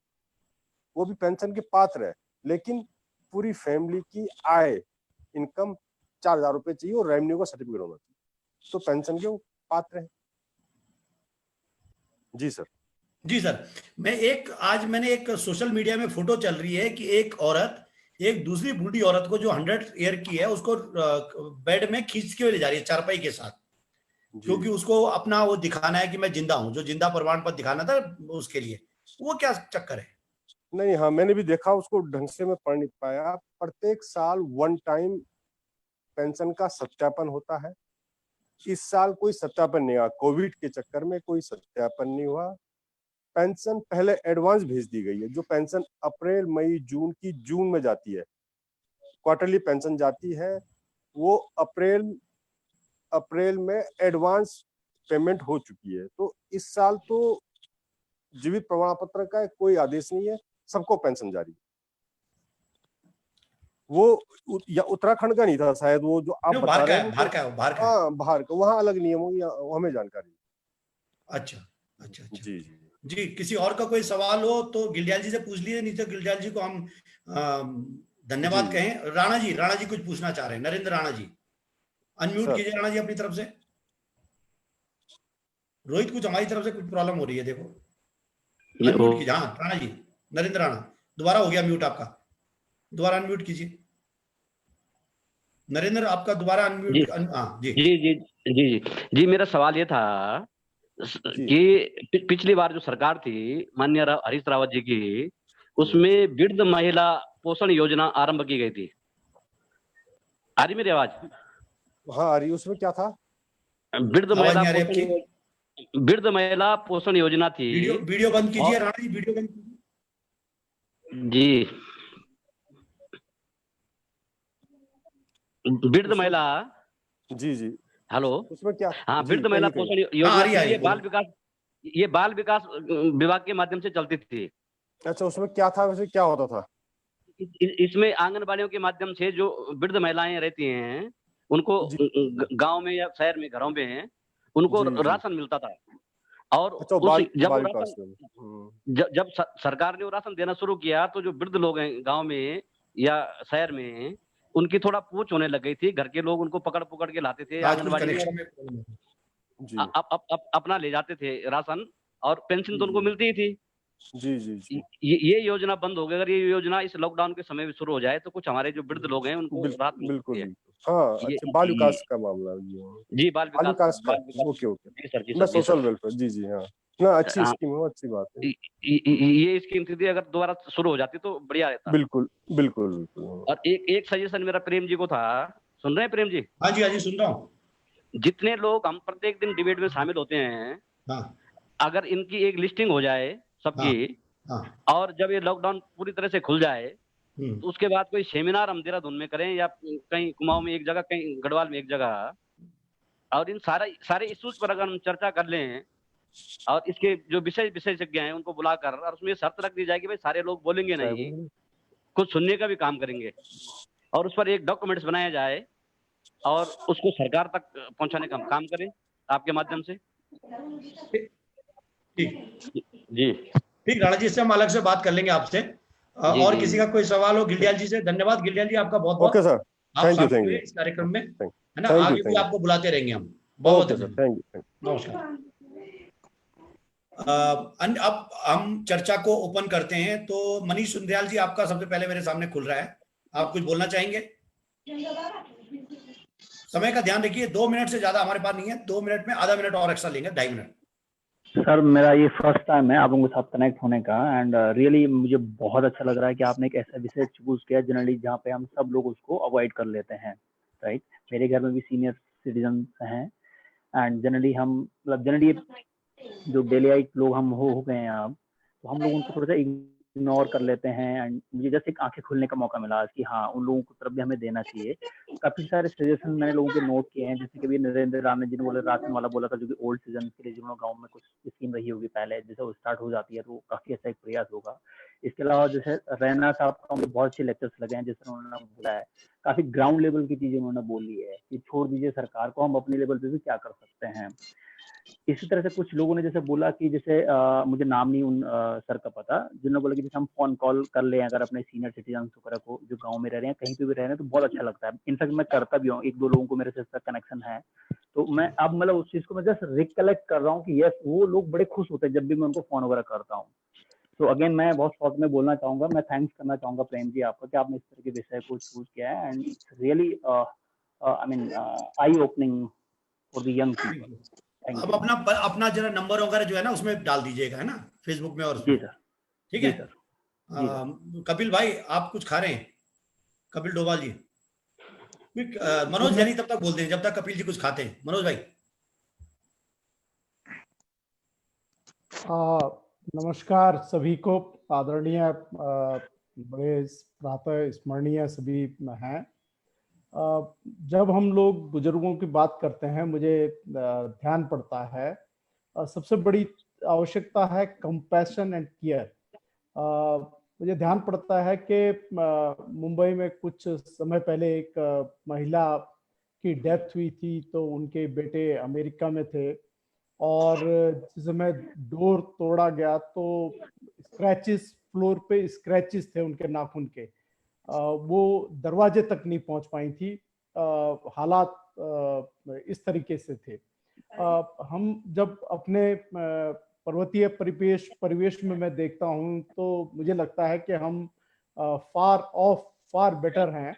वो भी पेंशन के पात्र है, लेकिन पूरी फैमिली की आय इनकम 4,000 रुपए चाहिए और रेवेन्यू का सर्टिफिकेट होना चाहिए, तो पेंशन के पात्र है। जी सर। जी सर, आज मैंने एक सोशल मीडिया में फोटो चल रही है कि एक औरत एक दूसरी बूढ़ी औरत को जो 100 ईयर की है उसको बेड में खींच के ले जा रही है चारपाई के साथ, क्योंकि उसको अपना वो दिखाना है कि मैं जिंदा हूं, जो जिंदा प्रमाण पत्र दिखाना था उसके लिए। वो क्या चक्कर है? नहीं, हाँ मैंने भी देखा, उसको ढंग से मैं पढ़ नहीं पाया। प्रत्येक साल वन टाइम पेंशन का सत्यापन होता है। इस साल कोई सत्यापन नहीं हुआ, कोविड के चक्कर में कोई सत्यापन नहीं हुआ। पेंशन पहले एडवांस भेज दी गई है। जो पेंशन अप्रैल मई जून की जून में जाती है, क्वार्टरली पेंशन जाती है, वो अप्रैल में एडवांस पेमेंट हो चुकी है। तो इस साल तो जीवित प्रमाण पत्र का कोई आदेश नहीं है, सबको पेंशन जारी। वो या उत्तराखंड का नहीं था शायद, वो जो आप बता रहे हैं, बाहर का है। हाँ बाहर का, वहाँ अलग नियम होगी, हमें जानकारी। अच्छा। जी जी जी, किसी और का कोई सवाल हो तो गिलजाल जी से पूछ लीजिए, नहीं तो गिलजाल जी को हम धन्यवाद कहें। राणा जी कुछ पूछना चाह रहे हैं। नरेंद्र राणा जी, अनम्यूट कीजिए राणा जी अपनी तरफ से। रोहित, कुछ हमारी तरफ से कुछ प्रॉब्लम हो रही है, देखो अनम्यूट कीजिए। हाँ राणा जी, नरेंद्र राणा, दोबारा हो गया म्यूट आपका, दोबारा अनम्यूट कीजिए। नरेंद्र, आपका दोबारा अनम्यूट। हाँ जी जी जी जी जी जी मेरा सवाल ये था कि पिछली बार जो सरकार थी माननीय हरीश रावत जी की, उसमें वृद्ध महिला पोषण योजना आरंभ की गई थी। आ रही मेरी आवाज? हाँ आ रही। उसमें क्या था? वृद्ध महिला पोषण योजना थी। वीडियो बंद कीजिए राणा जी, वीडियो बंद कीजिए। जी, वृद्ध महिला। जी जी, हेलो, उसमें क्या? हाँ, वृद्ध महिला पोषण योजना, ये बाल विकास विभाग के माध्यम से चलती थी। अच्छा, उसमें क्या था वैसे, क्या होता था? इसमें आंगनबाड़ियों के माध्यम से जो वृद्ध महिलाएं रहती हैं, उनको गांव में या शहर में घरों में उनको राशन मिलता था। और जब सरकार ने वो राशन देना शुरू किया, तो जो वृद्ध लोग हैं गांव में या शहर में, उनकी थोड़ा पूछ होने लग गई थी। घर के लोग उनको पकड़ के लाते थे आंगनबाड़ी में, अपना ले जाते थे राशन, और पेंशन तो उनको मिलती ही थी। जी जी जी, ये योजना बंद हो गई। अगर ये योजना इस लॉकडाउन के समय में शुरू हो जाए तो कुछ हमारे जो वृद्ध लोग हैं उनको राहत मिल सकती है। हाँ, अच्छा, बाल विकास का मामला। जी, बाल विकास का। ओके मैं सोशल वेलफेयर। जी जी, हाँ ना, अच्छी स्कीम हो, अच्छी बात है। ये स्कीम थी, अगर दोबारा शुरू हो जाती तो बढ़िया रहता। बिल्कुल बिल्कुल। और एक सजेशन मेरा प्रेम जी को था। सुन रहे हैं प्रेम जी? हाँ जी सुन रहा हूँ। जितने लोग हम प्रत्येक दिन डिबेट में शामिल होते हैं, अगर इनकी एक लिस्टिंग हो जाए सबकी, और जब ये लॉकडाउन पूरी तरह से खुल जाए, तो उसके बाद कोई सेमिनार हम देहरादून में करें, या कहीं कुमाऊं में एक जगह, कहीं गढ़वाल में एक जगह, और इन सारे इश्यूज पर अगर हम चर्चा कर लें, और इसके जो विशेषज्ञ हैं उनको बुलाकर, और उसमें शर्त रख दी जाए कि भाई सारे लोग बोलेंगे नहीं, कुछ सुनने का भी काम करेंगे, और उस पर एक डॉक्यूमेंट्स बनाया जाए और उसको सरकार तक पहुंचाने का काम करें आपके माध्यम से। जी ठीक, राणा जी, इससे हम अलग से बात कर लेंगे आपसे। और किसी का कोई सवाल हो गिलजाल जी से? धन्यवाद गिलजाल जी, आपका बहुत बहुत। ओके सर, आप थैंक यू इस कार्यक्रम में, है ना। आगे भी आपको बुलाते रहेंगे हम। बहुत बहुत थैंक यू। नमस्कार। अब हम चर्चा को ओपन करते हैं। तो मनीष सुंदरियाल जी, आपका सबसे पहले मेरे सामने खुल रहा है, आप कुछ बोलना चाहेंगे? समय का ध्यान रखिए, 2 मिनट से ज्यादा हमारे पास नहीं है। 2 मिनट में आधा मिनट और एक्स्ट्रा लेंगे, 2.5 मिनट। सर, मेरा ये फर्स्ट टाइम है आप लोगों के साथ कनेक्ट होने का, एंड रियली मुझे बहुत अच्छा लग रहा है कि आपने एक ऐसा विषय चूज किया जनरली जहाँ पे हम सब लोग उसको अवॉइड कर लेते हैं, राइट। मेरे घर में भी सीनियर सिटीजन हैं, एंड जनरली हम जनरली जो डेली लोग हम हो गए हैं अब, तो हम लोग उनको थोड़ा सा इग्नोर कर लेते हैं। एंड मुझे जस्ट एक आंखें खुलने का मौका मिला कि हाँ, उन लोगों को तरफ भी हमें देना चाहिए। काफी सारे सजेशन मैंने लोगों के नोट किए हैं, जैसे कि नरेंद्र राणा जी ने बोला, राशन वाला बोला था, जो कि ओल्ड सीजन के लिए जिन्होंने गाँव में कुछ स्कीम रही होगी पहले, जैसे वो स्टार्ट हो जाती है तो काफी अच्छा एक प्रयास होगा। इसके अलावा जैसे रैना साहब का मुझे बहुत अच्छे लेक्चर्स लगे हैं, जैसे उन्होंने बोला है, काफी ग्राउंड लेवल की चीजें उन्होंने बोली है कि छोड़ दीजिए सरकार को, हम अपने लेवल पे भी क्या कर सकते हैं। इसी तरह से कुछ लोगों ने जैसे बोला कि जैसे मुझे नाम नहीं उन सर का पता, जिन्होंने बोला कि जैसे हम फोन कॉल कर ले अगर अपने सीनियर सिटीजन वगैरह को जो गांव में रह रहे हैं, कहीं पे भी रह रहे हैं, तो बहुत अच्छा लगता है। इनफैक्ट मैं करता भी हूँ, 1-2 लोगों को मेरे से कनेक्शन है, तो मैं अब मतलब उस चीज को मैं जस्ट रिकलेक्ट कर रहा हूँ कि यस, वो लोग बड़े खुश होते हैं जब भी मैं उनको फोन वगैरह करता हूँ। तो अगेन मैं बहुत शॉर्ट में बोलना चाहूंगा, मैं थैंक्स करना चाहूंगा प्रेम जी आपका कि आपने इस तरह के विषय को चूज किया है, and it's really I mean I opening for the young people. अब अपना जरा नंबर वगैरह जो है ना उसमें डाल दीजिएगा, है ना, फेसबुक में और। जी सर। ठीक है सर। कपिल भाई आप कुछ खा रहे हैं? कपिल डोभाल जी, मनोज जैनी तब तक बोलते हैं जब तक कपिल जी कुछ खाते हैं। मनोज भाई। नमस्कार सभी को, आदरणीय बड़े प्रातः स्मरणीय सभी हैं। जब हम लोग बुजुर्गों की बात करते हैं मुझे ध्यान पड़ता है सबसे बड़ी आवश्यकता है कंपैशन एंड केयर। मुझे ध्यान पड़ता है कि मुंबई में कुछ समय पहले एक महिला की डेथ हुई थी, तो उनके बेटे अमेरिका में थे और जिस समय डोर तोड़ा गया तो स्क्रैचेस, फ्लोर पे स्क्रैचेस थे उनके नाखून के, वो दरवाजे तक नहीं पहुंच पाई थी। हालात इस तरीके से थे। हम जब अपने पर्वतीय परिवेश में मैं देखता हूं तो मुझे लगता है कि हम फार बेटर हैं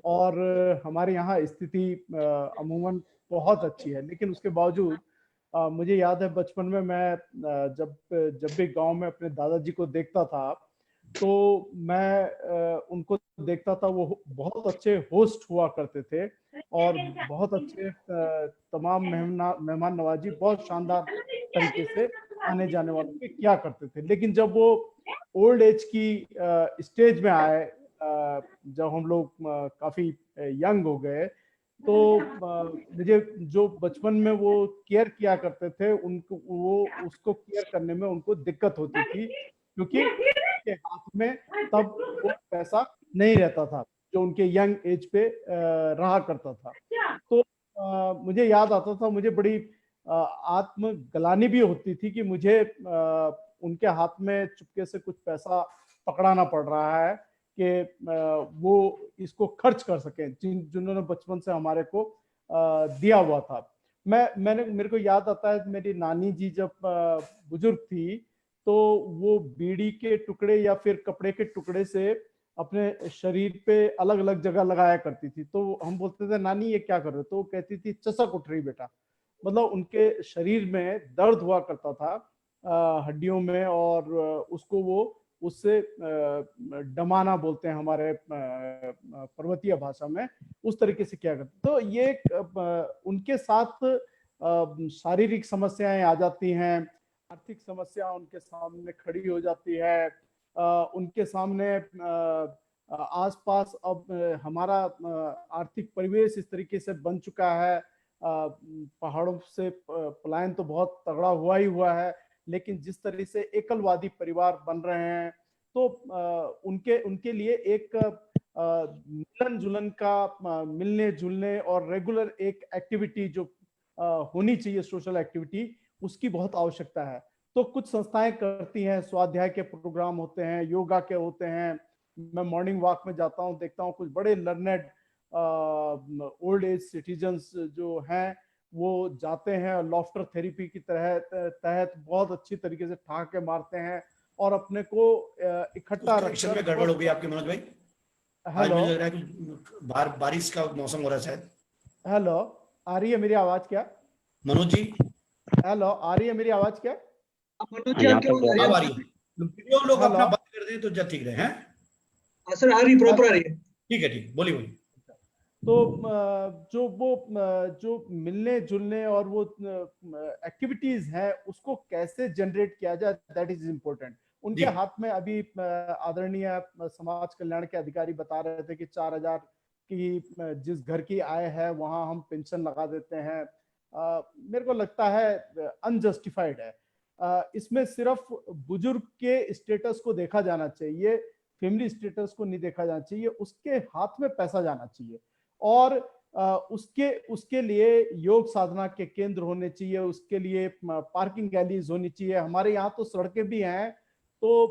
और हमारे यहाँ स्थिति अमूमन बहुत अच्छी है। लेकिन उसके बावजूद मुझे याद है बचपन में मैं जब भी गांव में अपने दादाजी को देखता था तो मैं उनको देखता था, वो बहुत अच्छे होस्ट हुआ करते थे और बहुत अच्छे तमाम मेहमान नवाजी बहुत शानदार तरीके से आने जाने वालों के किया करते थे। लेकिन जब वो ओल्ड एज की स्टेज में आए, जब हम लोग काफी यंग हो गए, तो मुझे जो बचपन में वो केयर किया करते थे उनको, वो उसको केयर करने में उनको दिक्कत होती थी क्योंकि उनके हाथ में तब वो पैसा नहीं रहता था जो उनके यंग एज पे रहा करता था। तो मुझे याद आता था, मुझे बड़ी आत्मग्लानि भी होती थी कि मुझे उनके हाथ में चुपके से कुछ पैसा पकड़ाना पड़ रहा है कि वो इसको खर्च कर सकें जिन्होंने बचपन से हमारे को दिया हुआ था। मेरे को याद आता है मेरी नानी जी जब बुजुर्ग थी तो वो बीड़ी के टुकड़े या फिर कपड़े के टुकड़े से अपने शरीर पे अलग अलग जगह लगाया करती थी। तो हम बोलते थे नानी ये क्या कर रहे हो, तो वो कहती थी चसक उठ रही बेटा। मतलब उनके शरीर में दर्द हुआ करता था हड्डियों में और उसको वो उससे डमाना बोलते हैं हमारे पर्वतीय भाषा में, उस तरीके से किया करते। तो ये उनके साथ शारीरिक समस्याएं आ जाती हैं, आर्थिक समस्या उनके सामने खड़ी हो जाती है। उनके सामने आसपास अब हमारा आर्थिक परिवेश इस तरीके से बन चुका है, पहाड़ों से पलायन तो बहुत तगड़ा हुआ है, लेकिन जिस तरह से एकलवादी परिवार बन रहे हैं तो उनके लिए एक मिलन जुलन का, मिलने जुलने और रेगुलर एक एक्टिविटी जो होनी चाहिए, सोशल एक्टिविटी, उसकी बहुत आवश्यकता है। तो कुछ संस्थाएं करती हैं, स्वाध्याय के प्रोग्राम होते हैं, योगा के होते हैं। मैं मॉर्निंग वॉक में जाता हूँ, देखता हूँ कुछ बड़े लर्नेड ओल्ड एज सिटीजन्स जो हैं वो जाते हैं, लॉफ्टर थेरेपी की तहत बहुत अच्छी तरीके से ठहाके मारते हैं और अपने को इकट्ठा रखकर। में गड़बड़ हो गई आपके मनोज भाई। हेलो, मुझे लग रहा है कि बारिश का मौसम हो रहा है शायद। हेलो, आ रही है मेरी आवाज क्या मनोज जी? हेलो, आ रही है मेरी आवाज क्या? मनोज जी आपकी आवाज आ रही है। वीडियो लोग अपना बंद कर दें तो जब ठीक रहे हैं। सर आ रही, प्रॉपर आ रही है। ठीक है, ठीक, बोलिए। तो जो मिलने जुलने और वो एक्टिविटीज है उसको कैसे जनरेट किया जाए, दैट इज इम्पोर्टेंट। उनके हाथ में अभी आदरणीय समाज कल्याण के अधिकारी बता रहे थे कि 4,000 की जिस घर की आय है वहां हम पेंशन लगा देते हैं। मेरे को लगता है अनजस्टिफाइड है। इसमें सिर्फ बुजुर्ग के स्टेटस को देखा जाना चाहिए, फैमिली स्टेटस को नहीं देखा जाना चाहिए, उसके हाथ में पैसा जाना चाहिए और उसके लिए योग साधना के केंद्र होने चाहिए, उसके लिए पार्किंग गैलीज होनी चाहिए। हमारे यहाँ तो सड़कें भी हैं तो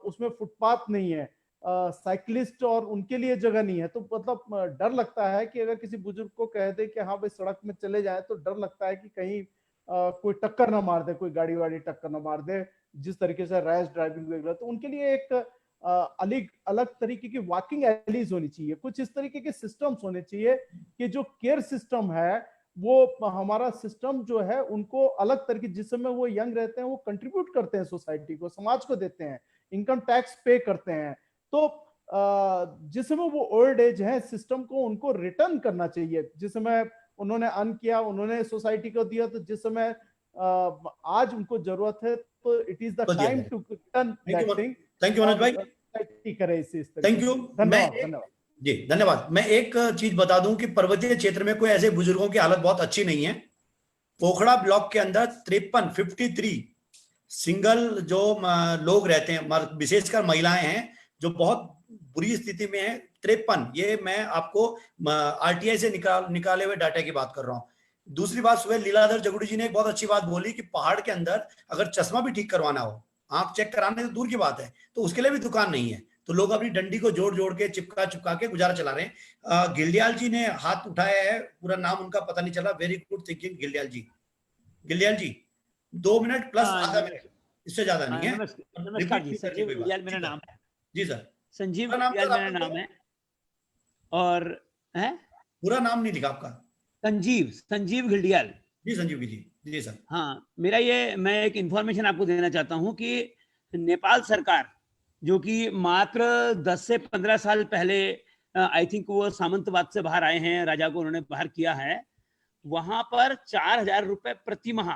उसमें फुटपाथ नहीं है, साइकिलिस्ट और उनके लिए जगह नहीं है। तो मतलब डर लगता है कि अगर किसी बुजुर्ग को कह दे कि हाँ भाई सड़क में चले जाए, तो डर लगता है कि कहीं कोई टक्कर ना मार दे, कोई गाड़ी वाड़ी टक्कर ना मार दे, जिस तरीके से रैश ड्राइविंग वगैरह। तो उनके लिए एक अलग तरीके की वॉकिंग एलीज होनी चाहिए, कुछ इस तरीके के सिस्टम्स होने चाहिए कि जो केयर सिस्टम है वो हमारा सिस्टम जो है उनको अलग तरीके, जिस समय वो यंग रहते हैं वो कंट्रीब्यूट करते हैं सोसाइटी को, समाज को देते हैं। इनकम टैक्स पे करते हैं। तो जिस समय वो ओल्ड एज है, सिस्टम को उनको रिटर्न करना चाहिए। जिस समय उन्होंने अर्न किया, उन्होंने सोसाइटी को दिया, तो जिस समय आज उनको जरूरत है, तो it is the time to return that thing. Thank you Manoj भाई, करे इस थैंक यू। धन्यवाद जी धन्यवाद। मैं एक चीज बता दूं कि पर्वतीय क्षेत्र में कोई ऐसे बुजुर्गों की हालत बहुत अच्छी नहीं है। पोखड़ा ब्लॉक के अंदर 53 सिंगल जो लोग रहते हैं, विशेषकर महिलाएं हैं, जो बहुत बुरी स्थिति में है। 53, ये मैं आपको आरटीआई से निकाले हुए डाटा की बात कर रहा हूँ। दूसरी बात, सुबह लीलाधर जगुड़ी जी ने एक बहुत अच्छी बात बोली कि पहाड़ के अंदर अगर चश्मा भी ठीक करवाना हो, आंख चेक कराने तो दूर की बात है, तो उसके लिए भी दुकान नहीं है। तो लोग अपनी डंडी को जोड़ जोड़ के चिपका के गुजारा चला रहे हैं। गिल्डियाल जी ने हाथ उठाया है, पूरा नाम उनका पता नहीं चला। वेरी गुड थिंकिंग गिल्डियाल जी। गिल्डियाल जी 2 मिनट प्लस आधा मिनट, इससे ज्यादा नहीं है। नमस्कार जी, संजीव गिल्डियाल मेरा नाम है। जी सर, संजीव गिल्डियाल मेरा नाम है। और है पूरा नाम नहीं लिखा आपका? संजीव गिल्डियाल जी। संजीव जी, जी सर। हाँ, मेरा ये, मैं एक इंफॉर्मेशन आपको देना चाहता हूँ कि नेपाल सरकार, जो कि मात्र 10 से 15 साल पहले आई थिंक वो सामंतवाद से बाहर आए हैं, राजा को उन्होंने बाहर किया है, वहां पर 4000 रुपए प्रति माह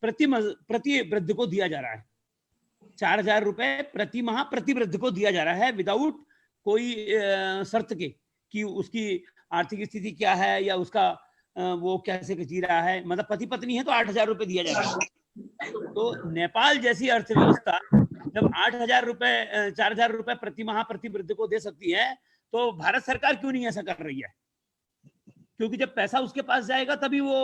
प्रति वृद्ध को दिया जा रहा है। 4000 रुपए प्रति माह प्रति वृद्ध को दिया जा रहा है, विदाउट कोई शर्त के कि उसकी आर्थिक स्थिति क्या है या उसका वो कैसे जी रहा है। मतलब पति पत्नी है तो 8000 रुपए दिया जा रहा है। तो नेपाल जैसी अर्थव्यवस्था जब 8000 रुपए 4000 रुपए प्रति माह प्रति वृद्ध को दे सकती है, तो भारत सरकार क्यों नहीं ऐसा कर रही है? क्योंकि जब पैसा उसके पास जाएगा तभी वो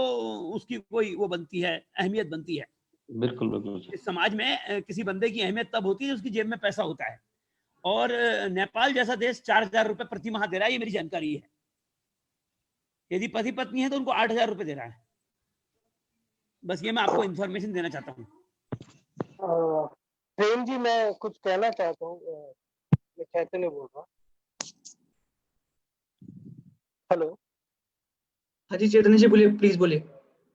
उसकी कोई वो बनती है, अहमियत बनती है। बिल्कुल बिल्कुल। इस समाज में किसी बंदे की अहमियत तब होती है उसकी जेब में पैसा होता है। और नेपाल जैसा देश 4000 रुपए प्रति माह दे रहा है, ये मेरी जानकारी है। यदि पति पत्नी है तो उनको 8000 रुपए दे रहा है। बस ये मैं आपको इंफॉर्मेशन देना चाहता हूँ। प्रेम जी, मैं कुछ कहना चाहता हूँ। मैं चैतन्य बोल रहा हूँ। हेलो। हाँ जी चैतन्य जी बोलिए, प्लीज बोलिए।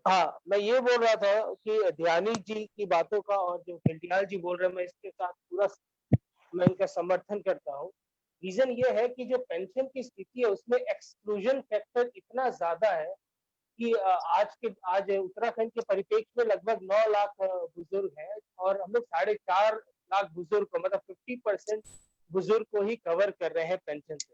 हाँ, मैं ये बोल रहा था कि ध्यानी जी की बातों का और जो गिल्डियाल जी बोल रहे हैं, मैं इसके साथ पूरा मैं इनका समर्थन करता हूँ। रीजन ये है कि जो पेंशन की स्थिति है उसमें एक्सक्लूजन फैक्टर इतना ज्यादा है कि आज उत्तराखंड के परिप्रेक्ष्य में लगभग 9 लाख बुजुर्ग हैं और हम लोग 4.5 लाख बुजुर्ग को, मतलब 50% बुजुर्ग को ही कवर कर रहे हैं पेंशन से।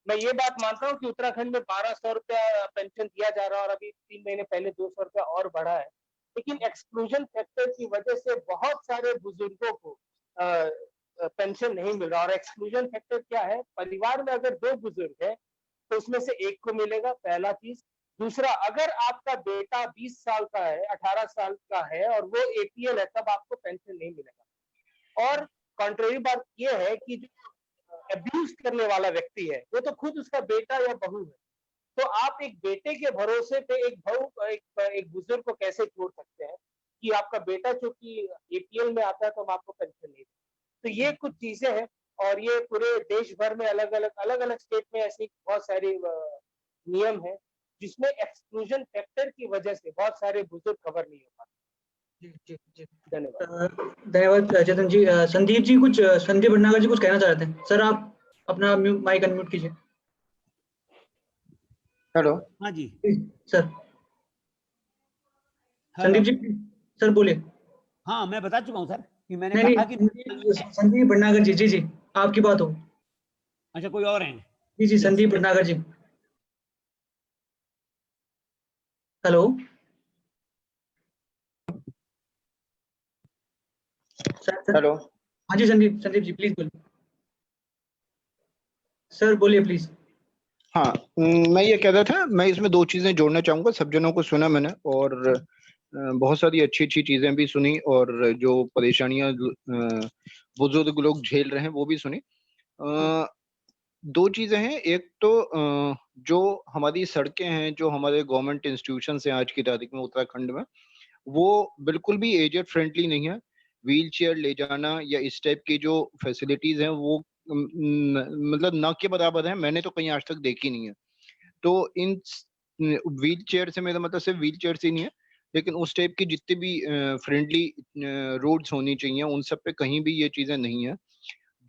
मैं ये बात मानता हूँ कि उत्तराखंड में 1200 रुपया पेंशन दिया जा रहा है और अभी 3 महीने पहले 200 रुपया और बढ़ा है, लेकिन एक्सक्लूजन फैक्टर की वजह से बहुत सारे बुजुर्गों को पेंशन नहीं मिल रहा। और एक्सक्लूजन फैक्टर क्या है? परिवार में अगर 2 बुजुर्ग है तो उसमें से एक को मिलेगा, पहला चीज। दूसरा, अगर आपका बेटा 20 साल का है, 18 साल का है और वो एपीएल है, तब आपको पेंशन नहीं मिलेगा। और कॉन्ट्रेरी बात ये है कि जो अब्यूज करने वाला व्यक्ति है वो तो खुद उसका बेटा या बहू है, तो आप एक बेटे के भरोसे पे एक बुजुर्ग को कैसे छोड़ सकते हैं कि आपका बेटा चूंकि एपीएल में आता है तो हम आपको पेंशन नहीं दें। तो ये कुछ चीजें हैं और ये पूरे देश भर में अलग अलग स्टेट में ऐसी बहुत सारी नियम है जिसमें एक्सक्लूजन फैक्टर की वजह से बहुत सारे बुजुर्ग कवर नहीं हो पाते। जी धन्यवाद चेतन जी। संदीप जी कुछ, संदीप भटनागर जी कुछ कहना चाह रहे थे। सर आप अपना माइक अनम्यूट कीजिए। हेलो। हाँ जी सर। संदीप जी सर बोलिए। हाँ, मैं बता चुका हूँ सर कि मैंने कहा कि संदीप भटनागर जी। जी आपकी बात हो। अच्छा, कोई और हैं? जी संदीप भटनागर जी। Hello hello. हाँ जी संदीप जी प्लीज बोलिए। सर बोलिए प्लीज। हाँ, मैं ये कह रहा था, मैं इसमें 2 चीजें जोड़ना चाहूंगा। सब जनों को सुना मैंने और बहुत सारी अच्छी चीजें भी सुनी और जो परेशानियां बुजुर्ग लोग झेल रहे हैं वो भी सुनी। 2 चीजें हैं। एक तो जो हमारी सड़कें हैं, जो हमारे गवर्नमेंट इंस्टीट्यूशन हैं आज की तारीख में उत्तराखंड में, वो बिल्कुल भी एजेड फ्रेंडली नहीं है। व्हील चेयर ले जाना या इस टाइप की जो फैसिलिटीज हैं वो मतलब न के बराबर है। मैंने तो कहीं आज तक देखी नहीं है। तो इन व्हील चेयर से मेरा मतलब सिर्फ व्हील चेयर से नहीं है, लेकिन उस टाइप की जितनी भी फ्रेंडली रोड्स होनी चाहिए उन सब पे कहीं भी ये चीजें नहीं है।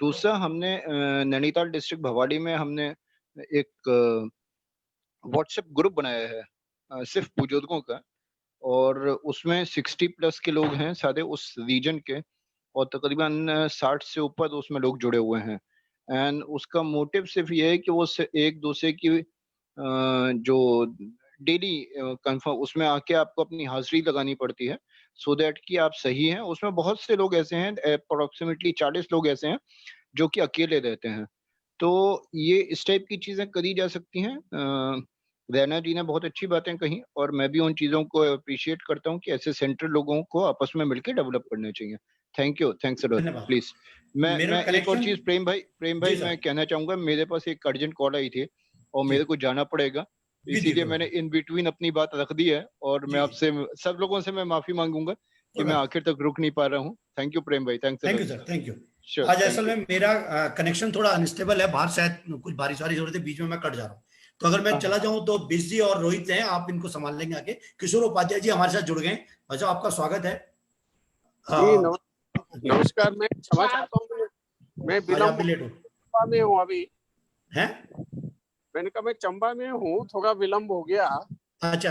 दूसरा हमने नैनीताल डिस्ट्रिक्ट भवाड़ी में हमने एक व्हाट्सएप ग्रुप बनाया है सिर्फ बुजुर्गों का, और उसमें 60+ के लोग हैं सारे उस रीजन के, और तकरीबन 60 से ऊपर उसमें लोग जुड़े हुए हैं। एंड उसका मोटिव सिर्फ ये है कि वो एक दूसरे की जो डेली कंफर्म उसमें आके आपको अपनी हाजिरी लगानी पड़ती है, सो दैट कि आप सही हैं। उसमें बहुत से लोग ऐसे हैं, अप्रोक्सीमेटली 40 लोग ऐसे हैं जो कि अकेले रहते हैं। तो ये इस टाइप की चीजें करी जा सकती हैं। रैना जी ने बहुत अच्छी बातें कही, और मैं भी उन चीजों को अप्रिशिएट करता हूँ कि ऐसे सेंटर लोगों को आपस में मिलकर डेवलप करने चाहिए। Thank you, thanks a lot. Please मैं एक और चीज प्रेम भाई मैं कहना चाहूंगा, मेरे पास एक अर्जेंट कॉल आई थी और मेरे को जाना पड़ेगा, इसीलिए मैंने इन बिटवीन अपनी बात रख दी है, और मैं आपसे सब लोगों से मैं माफी मांगूंगा कि मैं आखिर तक रुक नहीं पा रहा हूँ। थैंक यू प्रेम भाई, thanks thank you sir, thank you. आज असल में मेरा कनेक्शन थोड़ा अनस्टेबल है, बाहर शायद कुछ बारिश वारिश हो रही थी, बीच में मैं कट जा रहा हूँ, तो अगर मैं चला जाऊं तो बिश जी और रोहित हैं, आप इनको संभाल लेंगे आगे। किशोर उपाध्याय जी हमारे साथ जुड़ गए। अच्छा, आपका स्वागत है। नमस्कार। मैं क्षमा चाहता हूँ, मैं चंबा में हूँ अभी। हैं? मैंने कहा मैं चंबा में हूँ, थोड़ा विलम्ब हो गया। अच्छा,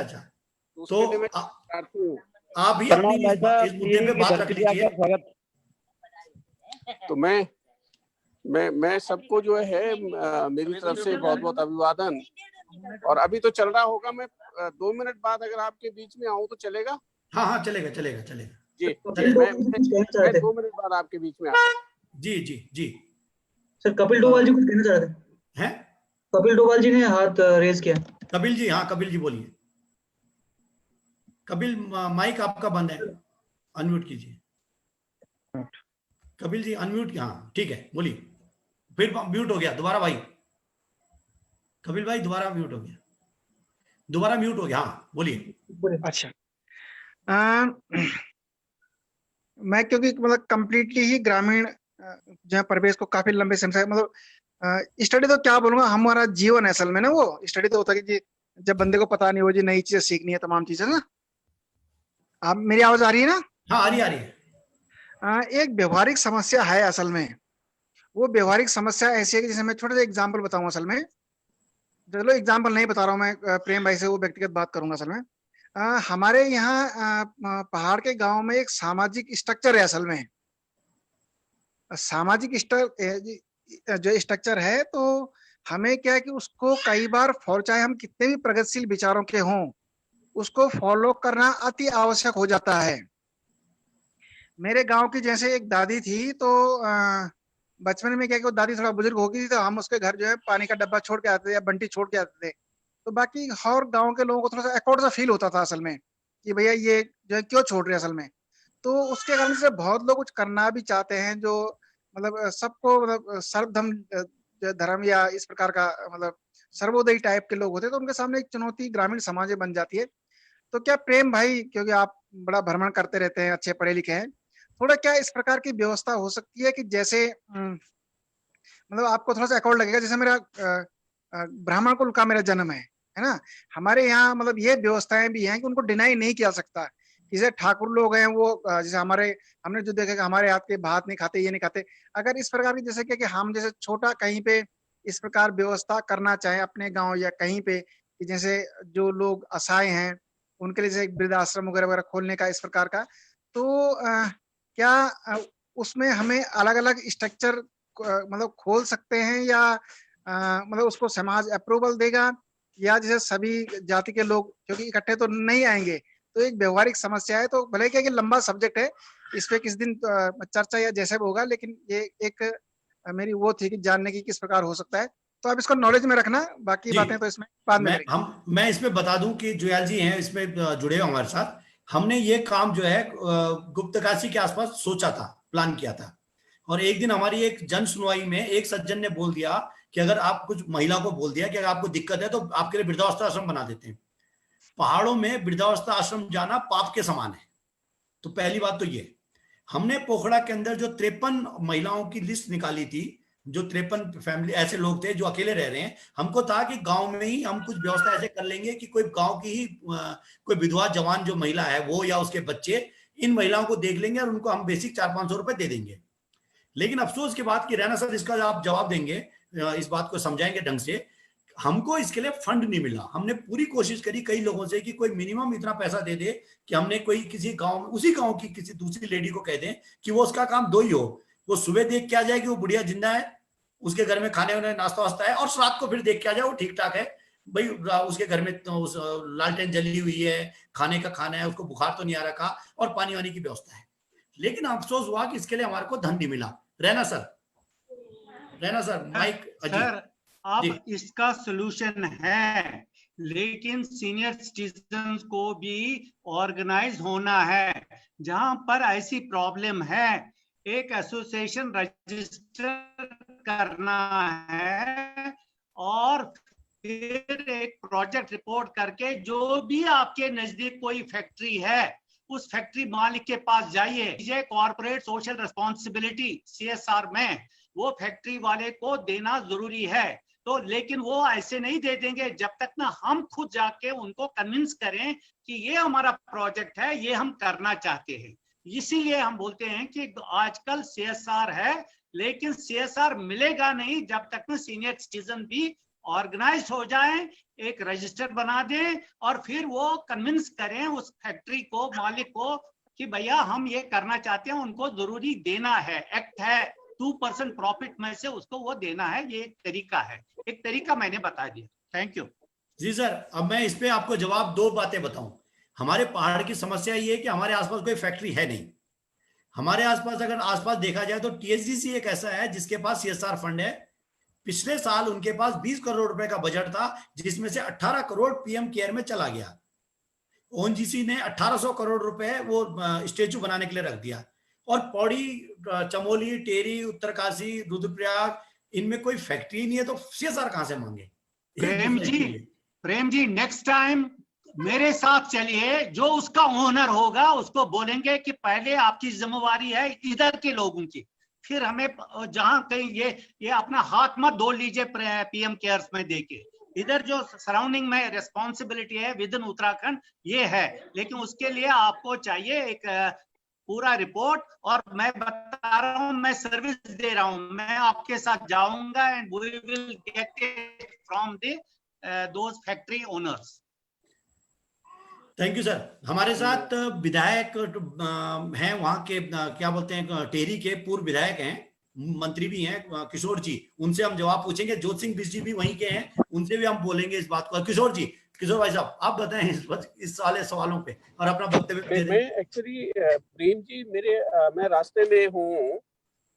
तो आप भी अपनी इस मुद्दे पे बात रख लीजिए। तो मैं सबको जो है मेरी तरफ से बहुत बहुत अभिवादन। और अभी तो चल रहा होगा, मैं 2 मिनट बाद अगर आपके बीच में आऊँ तो चलेगा? हाँ, चलेगा जी। मैं 2 मिनट बाद आपके बीच में आता हूँ। जी। सर कपिल डोभाल जी कुछ कहना चाह रहे थे? हैं? कपिल डोभाल जी ने हाथ रेज किया। कपिल जी, हाँ कपिल जी बोलिए। कपिल माइक आपका बंद है, अनम्यूट कीजिए। कपिल जी अनम्यूट, हाँ ठीक है, बोलिए। फिर म्यूट हो गया दोबारा भाई, कपिल भाई दोबारा म्यूट हो गया, हाँ बोलिए। अच्छा, मैं क्योंकि मतलब कंप्लीटली ही ग्रामीण जो है परिवेश को काफी लंबे समय से मतलब स्टडी तो क्या बोलूंगा, हमारा जीवन है असल में ना, वो स्टडी तो होता है कि जब बंदे को पता नहीं हो जी नई चीजें सीखनी है, तमाम चीजें ना। आप मेरी आवाज आ रही है ना? हाँ, आ रही है। एक व्यवहारिक समस्या है असल में। वो व्यवहारिक समस्या ऐसी है कि जैसे मैं छोटे से एग्जाम्पल बताऊं, असल में चलो एग्जाम्पल नहीं बता रहा हूँ मैं, प्रेम भाई से वो व्यक्तिगत बात करूंगा। असल में हमारे यहाँ पहाड़ के गांव में एक सामाजिक स्ट्रक्चर है। असल में सामाजिक जो स्ट्रक्चर है, तो हमें क्या है कि उसको कई बार चाहे हम कितने भी प्रगतिशील विचारों के हों, उसको फॉलो करना अति आवश्यक हो जाता है। मेरे गांव की जैसे एक दादी थी, तो बचपन में क्या कि वो दादी थोड़ा बुजुर्ग हो गई थी, तो हम उसके घर जो है पानी का डब्बा छोड़ के आते थे या बंटी छोड़ के आते थे। तो बाकी और गांव के लोगों को थोड़ा सा एकॉर्ड सा फील होता था असल में कि भैया ये जो है क्यों छोड़ रहे हैं असल में। तो उसके कारण से बहुत लोग कुछ करना भी चाहते हैं, जो मतलब सबको मतलब धर्म या इस प्रकार का मतलब सर्वोदयी टाइप के लोग होते हैं, तो उनके सामने एक चुनौती ग्रामीण समाज में बन जाती है। तो क्या प्रेम भाई, क्योंकि आप बड़ा भ्रमण करते रहते हैं, अच्छे पढ़े लिखे हैं, थोड़ा क्या इस प्रकार की व्यवस्था हो सकती है कि जैसे मतलब आपको थोड़ा सा अकॉर्ड लगेगा, जैसे मेरा ब्राह्मण कुल का मेरा जन्म है ना, हमारे यहाँ मतलब ये व्यवस्थाएं भी हैं कि उनको डिनाई नहीं किया सकता। जैसे ठाकुर लोग हैं, वो जैसे हमने जो देखा कि हमारे हाथ के भात नहीं खाते, ये नहीं खाते। अगर इस प्रकार की जैसे कि हम जैसे छोटा कहीं पे इस प्रकार व्यवस्था करना चाहे अपने गांव या कहीं पे, कि जैसे जो लोग असहाय हैं उनके लिए जैसे वृद्धाश्रम वगैरह वगैरह खोलने का इस प्रकार का, तो क्या उसमें हमें अलग अलग स्ट्रक्चर मतलब खोल सकते हैं, या मतलब उसको समाज अप्रूवल देगा, या जैसे सभी जाति के लोग क्योंकि इकट्ठे तो नहीं आएंगे, तो एक व्यवहारिक समस्या है। तो भले क्या कि लंबा सब्जेक्ट है, इस पे किस दिन चर्चा या जैसे भी होगा, लेकिन ये एक मेरी वो थी कि जानने की किस प्रकार हो सकता है। तो आप इसको नॉलेज में रखना, बाकी बातें तो इसमें बाद में करेंगे। मैं इसमें बता दूं कि जुयाल जी हैं इसमें जुड़े हुए हमारे साथ। हमने ये काम जो है गुप्तकाशी के आसपास सोचा था, प्लान किया था, और एक दिन हमारी एक जन सुनवाई में एक सज्जन ने बोल दिया कि अगर आप कुछ महिला को बोल दिया कि अगर आपको दिक्कत है तो आपके लिए वृद्धावस्था आश्रम बना देते हैं। पहाड़ों में वृद्धावस्था आश्रम जाना पाप के समान है। तो पहली बात तो ये, हमने पोखड़ा के अंदर जो 53 महिलाओं की लिस्ट निकाली थी, जो 53 फैमिली ऐसे लोग थे जो अकेले रह रहे हैं, हमको था कि गांव में ही हम कुछ व्यवस्था ऐसे कर लेंगे कि कोई गांव की ही कोई विधवा जवान जो महिला है वो या उसके बच्चे इन महिलाओं को देख लेंगे और उनको हम बेसिक 400-500 रुपए दे देंगे। लेकिन अफसोस की बात कि रैना सर इसका आप जवाब देंगे, इस बात को समझाएंगे ढंग से, हमको इसके लिए फंड नहीं मिला। हमने पूरी कोशिश करी कई लोगों से कि कोई मिनिमम इतना पैसा दे दे कि हमने कोई किसी गांव, उसी गांव की किसी दूसरी लेडी को कह दें कि वो उसका काम दो ही हो, वो सुबह देख के आ जाए कि वो बुढ़िया जिंदा है, उसके घर में खाने वाने नाश्ता वास्ता है, और रात को फिर देख के आ जाए वो ठीक ठाक है भाई, उसके घर में तो लालटेन जली हुई है, खाने का खाना है, उसको बुखार तो नहीं आ रखा, और पानी वानी की व्यवस्था है। लेकिन अफसोस हुआ कि इसके लिए हमारे को धन नहीं मिला। Raina sir mic. सर अब इसका सलूशन है, लेकिन सीनियर सिटीजन को भी ऑर्गेनाइज होना है। जहां पर ऐसी प्रॉब्लम है, एक एसोसिएशन रजिस्टर करना है और फिर एक प्रोजेक्ट रिपोर्ट करके जो भी आपके नजदीक कोई फैक्ट्री है उस फैक्ट्री मालिक के पास जाइए, कॉर्पोरेट सोशल रिस्पॉन्सिबिलिटी CSR में वो फैक्ट्री वाले को देना जरूरी है। तो लेकिन वो ऐसे नहीं दे देंगे जब तक ना हम खुद जाके उनको कन्विंस करें कि ये हमारा प्रोजेक्ट है, ये हम करना चाहते हैं। इसीलिए हम बोलते हैं कि आजकल CSR है, लेकिन CSR मिलेगा नहीं जब तक ना सीनियर सिटीजन भी ऑर्गेनाइज हो जाए, एक रजिस्टर बना दें और फिर वो कन्विंस करें उस फैक्ट्री को, मालिक को, कि भैया हम ये करना चाहते हैं, उनको जरूरी देना है, एक्ट है 2% प्रॉफिट में से उसको वो देना है। ये एक तरीका है, एक तरीका मैंने बता दिया। Thank you. जी सर, अब मैं इस पे आपको जवाब दो बातें बताऊं। हमारे पहाड़ की समस्या ये है कि हमारे आसपास कोई फैक्ट्री है नहीं। हमारे आसपास अगर आसपास देखा जाए तो THDC एक ऐसा है जिसके पास CSR फंड है। पिछले साल उनके पास 20 करोड़ रुपए का बजट था, जिसमें से 18 करोड़ PM केयर में चला गया। ONGC ने 1800 करोड़ रुपए वो स्टेचू बनाने के लिए रख दिया। और पौड़ी, चमोली, टेरी, उत्तरकाशी, रुद्रप्रयाग, इनमें कोई फैक्ट्री नहीं है, तो CSR कहां से मांगे? प्रेम जी नेक्स्ट टाइम मेरे साथ चलिए, जो उसका ओनर होगा उसको बोलेंगे कि पहले आपकी जिम्मेवारी है इधर के लोगों की, फिर हमें जहां कहीं ये अपना हाथ मत धो लीजिए PM केयर्स में देके। इधर जो सराउंडिंग में रिस्पॉन्सिबिलिटी है विद इन उत्तराखंड ये है, लेकिन उसके लिए आपको चाहिए एक पूरा रिपोर्ट। और मैं बता रहा हूं, मैं सर्विस दे रहा हूं, मैं आपके साथ जाऊंगा and we will get it from the those factory owners. Thank you sir. हमारे साथ विधायक हैं वहां के, क्या बोलते हैं, टेरी के पूर्व विधायक हैं, मंत्री भी हैं, किशोर जी, उनसे हम जवाब पूछेंगे। जोत सिंह बिष्ट जी भी वहीं के हैं, उनसे भी हम बोलेंगे इस बात को। किशोर भाई साहब, आप बताएं इस सारे सवालों पे और अपना वक्तव्य। मैं एक्चुअली प्रेम जी, मैं रास्ते में हूँ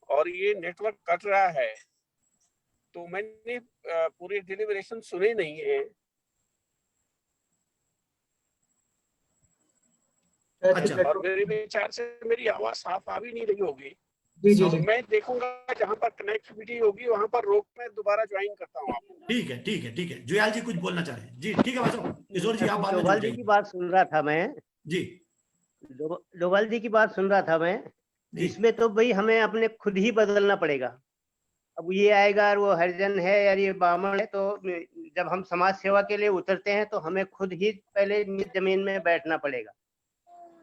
और ये नेटवर्क कट रहा है, तो मैंने पूरी डिलीवरेशन सुनी नहीं है। अच्छा, और मेरे विचार से मेरी आवाज साफ आ भी नहीं रही होगी। जी। मैं देखूंगा जहां पर कनेक्टिविटी होगी वहां पर रोक मैं दोबारा ज्वाइन करता हूँ आपको। ठीक है। जुयाल जी कुछ बोलना चाह रहे हैं? जी ठीक है भाई साहब। किशोर जी आप बाद में डोभाल जी की बात सुन रहा था मैं। जी, डोभाल जी की बात सुन रहा था मैं। इसमें तो भाई हमें अपने खुद ही बदलना पड़ेगा। अब ये आएगा और वो हरिजन है यार ये ब्राह्मण है, तो जब हम समाज सेवा के लिए उतरते हैं तो हमें खुद ही पहले जमीन में बैठना पड़ेगा।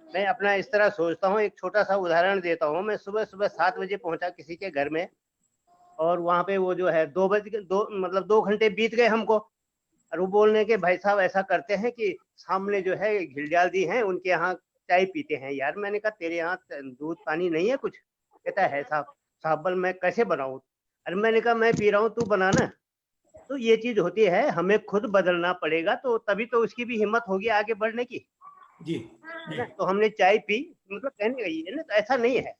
मैं अपना इस तरह सोचता हूँ, एक छोटा सा उदाहरण देता हूँ। मैं सुबह 7 बजे पहुंचा किसी के घर में, और वहाँ पे वो जो है 2 घंटे बीत गए हमको, और वो बोलने के भाई साहब ऐसा करते हैं कि सामने जो है घिलजाल दी हैं, उनके यहाँ चाय पीते हैं। यार मैंने कहा तेरे यहाँ दूध पानी नहीं है कुछ? कहता है साहब मैं कैसे बनाऊँ? अरे मैंने कहा मैं पी रहा हूँ, तू बना ना। तो ये चीज होती है, हमें खुद बदलना पड़ेगा, तो तभी तो उसकी भी हिम्मत होगी आगे बढ़ने की। जी। तो हमने चाय पी, मतलब कहने का ये ना, तो ऐसा नहीं है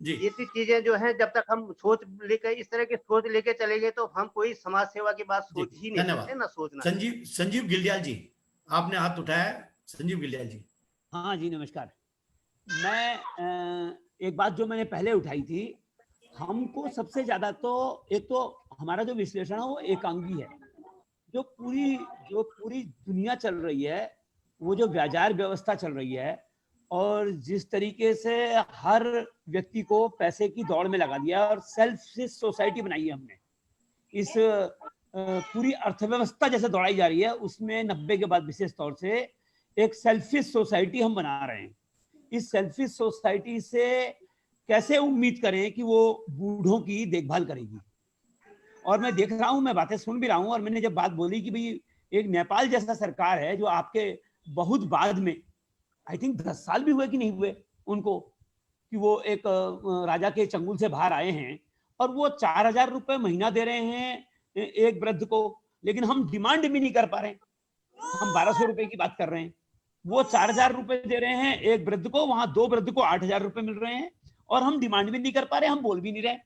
जी। ये चीजें जो है, जब तक हम सोच लेकर इस तरह की सोच लेके चलेंगे तो हम कोई समाज सेवा की बात सोच ही नहीं सकते ना सोचना। संजीव गिल्डियाल जी, आपने हाथ उठाया। संजीव गिल्डियाल जी। हाँ जी, नमस्कार। मैं एक बात जो मैंने पहले उठाई थी, हमको सबसे ज्यादा तो एक तो हमारा जो विश्लेषण है वो एकांगी है। जो पूरी दुनिया चल रही है, वो जो बाजार व्यवस्था चल रही है, और जिस तरीके से हर व्यक्ति को पैसे की दौड़ में लगा दिया और सेल्फिश सोसाइटी बनाई है हमने, इस पूरी अर्थव्यवस्था जैसे दौड़ाई जा रही है, उसमें 90 के बाद विशेष तौर से एक सेल्फिश सोसाइटी हम बना रहे हैं। इस सेल्फिश सोसाइटी से कैसे उम्मीद करें कि वो बूढ़ों की देखभाल करेगी? और मैं देख रहा हूं, मैं बातें सुन भी रहा हूं, और मैंने जब बात बोली कि भाई एक नेपाल जैसा सरकार है जो आपके बहुत बाद में, आई थिंक 10 साल भी हुए कि नहीं हुए उनको, कि वो एक राजा के चंगुल से बाहर आए हैं, और वो 4,000 रुपए महीना दे रहे हैं एक वृद्ध को, लेकिन हम डिमांड भी नहीं कर पा रहे हैं। हम 1,200 रुपए की बात कर रहे हैं, वो 4,000 रुपए दे रहे हैं एक वृद्ध को, वहां 2 वृद्ध को 8,000 रुपए मिल रहे हैं, और हम डिमांड भी नहीं कर पा रहे, हम बोल भी नहीं रहे।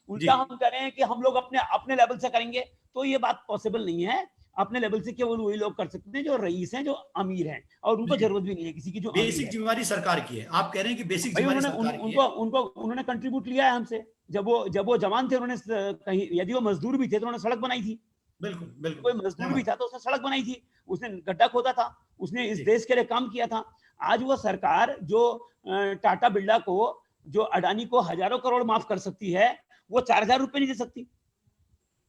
उल्टा हम कह रहे हैं कि हम लोग अपने लेवल से करेंगे, तो ये बात पॉसिबल नहीं है। अपने लेवल से केवल वही लोग कर सकते हैं जो रईस हैं, जो अमीर हैं, और उनको जरूरत भी नहीं है किसी की जो बेसिक जिम्मेवारी सरकार की है। आप कह रहे हैं कि बेसिक जिम्मेवारी सरकार की है। उन्होंने कंट्रीब्यूट लिया है हमसे। जब वो जवान थे, उन्होंने कहीं, यदि वो मजदूर भी थे तो उन्होंने सड़क बनाई थी। बिल्कुल बिल्कुल। कोई मजदूर भी था तो उसने सड़क बनाई थी, उसने गड्ढा खोदा था, उसने इस देश के लिए काम किया था। आज वो सरकार जो टाटा बिरला को, जो अडानी को हजारों करोड़ माफ कर सकती है, वो 4,000 रुपए नहीं दे सकती,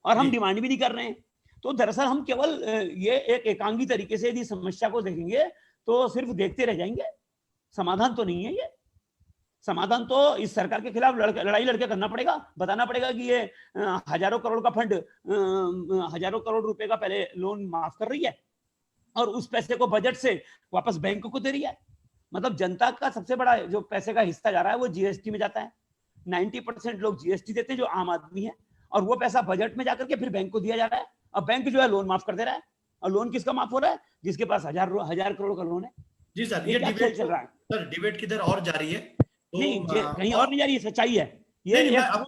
और हम डिमांड भी नहीं कर रहे हैं। तो दरअसल हम केवल ये एक एकांगी तरीके से यदि समस्या को देखेंगे तो सिर्फ देखते रह जाएंगे। समाधान तो नहीं है ये। समाधान तो इस सरकार के खिलाफ लड़ाई लड़के करना पड़ेगा, बताना पड़ेगा कि ये हजारों करोड़ का फंड, हजारों करोड़ रुपए का पहले लोन माफ कर रही है, और उस पैसे को बजट से वापस बैंक को दे रही है। मतलब जनता का सबसे बड़ा जो पैसे का हिस्सा जा रहा है वो जीएसटी में जाता है। 90% लोग जीएसटी देते हैं जो आम आदमी है, और वो पैसा बजट में जाकर के फिर बैंक को दिया जा रहा है। अब बैंक जो है लोन माफ कर दे रहा है, और लोन किसका माफ हो रहा है? जिसके पास हजार करोड़ का लोन है। जी सर, ये डिबेट चल रहा है सर, डिबेट किधर और जारी है तो नहीं, कहीं और नहीं जा रही है, सच्चाई है ये। यदि आप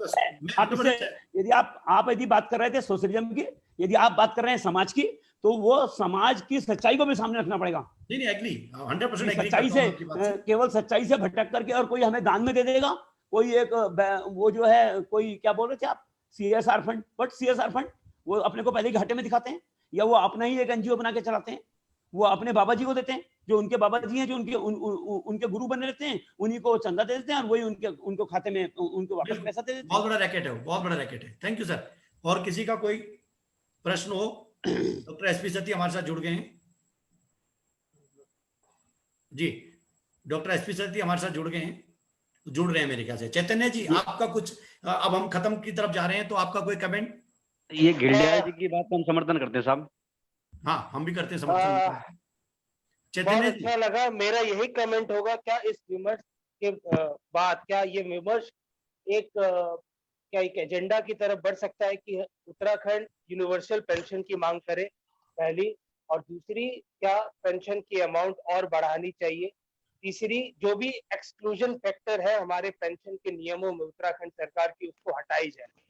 बात कर रहे थे सोशलिज्म की, यदि आप बात कर रहे हैं समाज की, तो वो समाज की सच्चाई को भी सामने रखना पड़ेगा। नहीं एग्री, 100% एग्री सच्चाई से, केवल सच्चाई से भटक करके और कोई हमें दान में दे देगा, कोई एक वो जो है, कोई क्या बोल रहे थे आप, CSR fund, but CSR fund वो अपने को पहले ही घाटे में दिखाते हैं, या वो अपना ही एक NGO बना के चलाते हैं। वो अपने बाबा जी को देते हैं, जो उनके बाबा जी हैं, जो उनके गुरु बने रहते हैं, उन्हीं को चंदा दे देते हैं, और वही उनको खाते में उनको वापस पैसा दे देते हैं। बहुत बड़ा रैकेट है, बहुत बड़ा रैकेट है। Thank you sir. और किसी का कोई प्रश्न हो? डॉक्टर SP सती हमारे साथ जुड़ गए हैं जी। डॉक्टर SP सती हमारे साथ जुड़ रहे हैं मेरे ख्याल से। चैतन्य जी, आपका कुछ, अब हम खत्म की तरफ जा रहे हैं, तो आपका कोई कमेंट? ये घिल्डियाल जी की बात हम समर्थन करते हैं साहब। हाँ, हम भी करते हैं समर्थन। बहुत अच्छा लगा। मेरा यही कमेंट होगा, क्या इस विमर्श के बाद क्या ये विमर्श क्या एक एजेंडा की तरफ बढ़ सकता है कि उत्तराखंड यूनिवर्सल पेंशन की मांग करे, पहली, और दूसरी, क्या पेंशन की अमाउंट और बढ़ानी चाहिए, तीसरी, जो भी एक्सक्लूजन फैक्टर है हमारे पेंशन के नियमों में उत्तराखंड सरकार की, उसको हटाई जाए।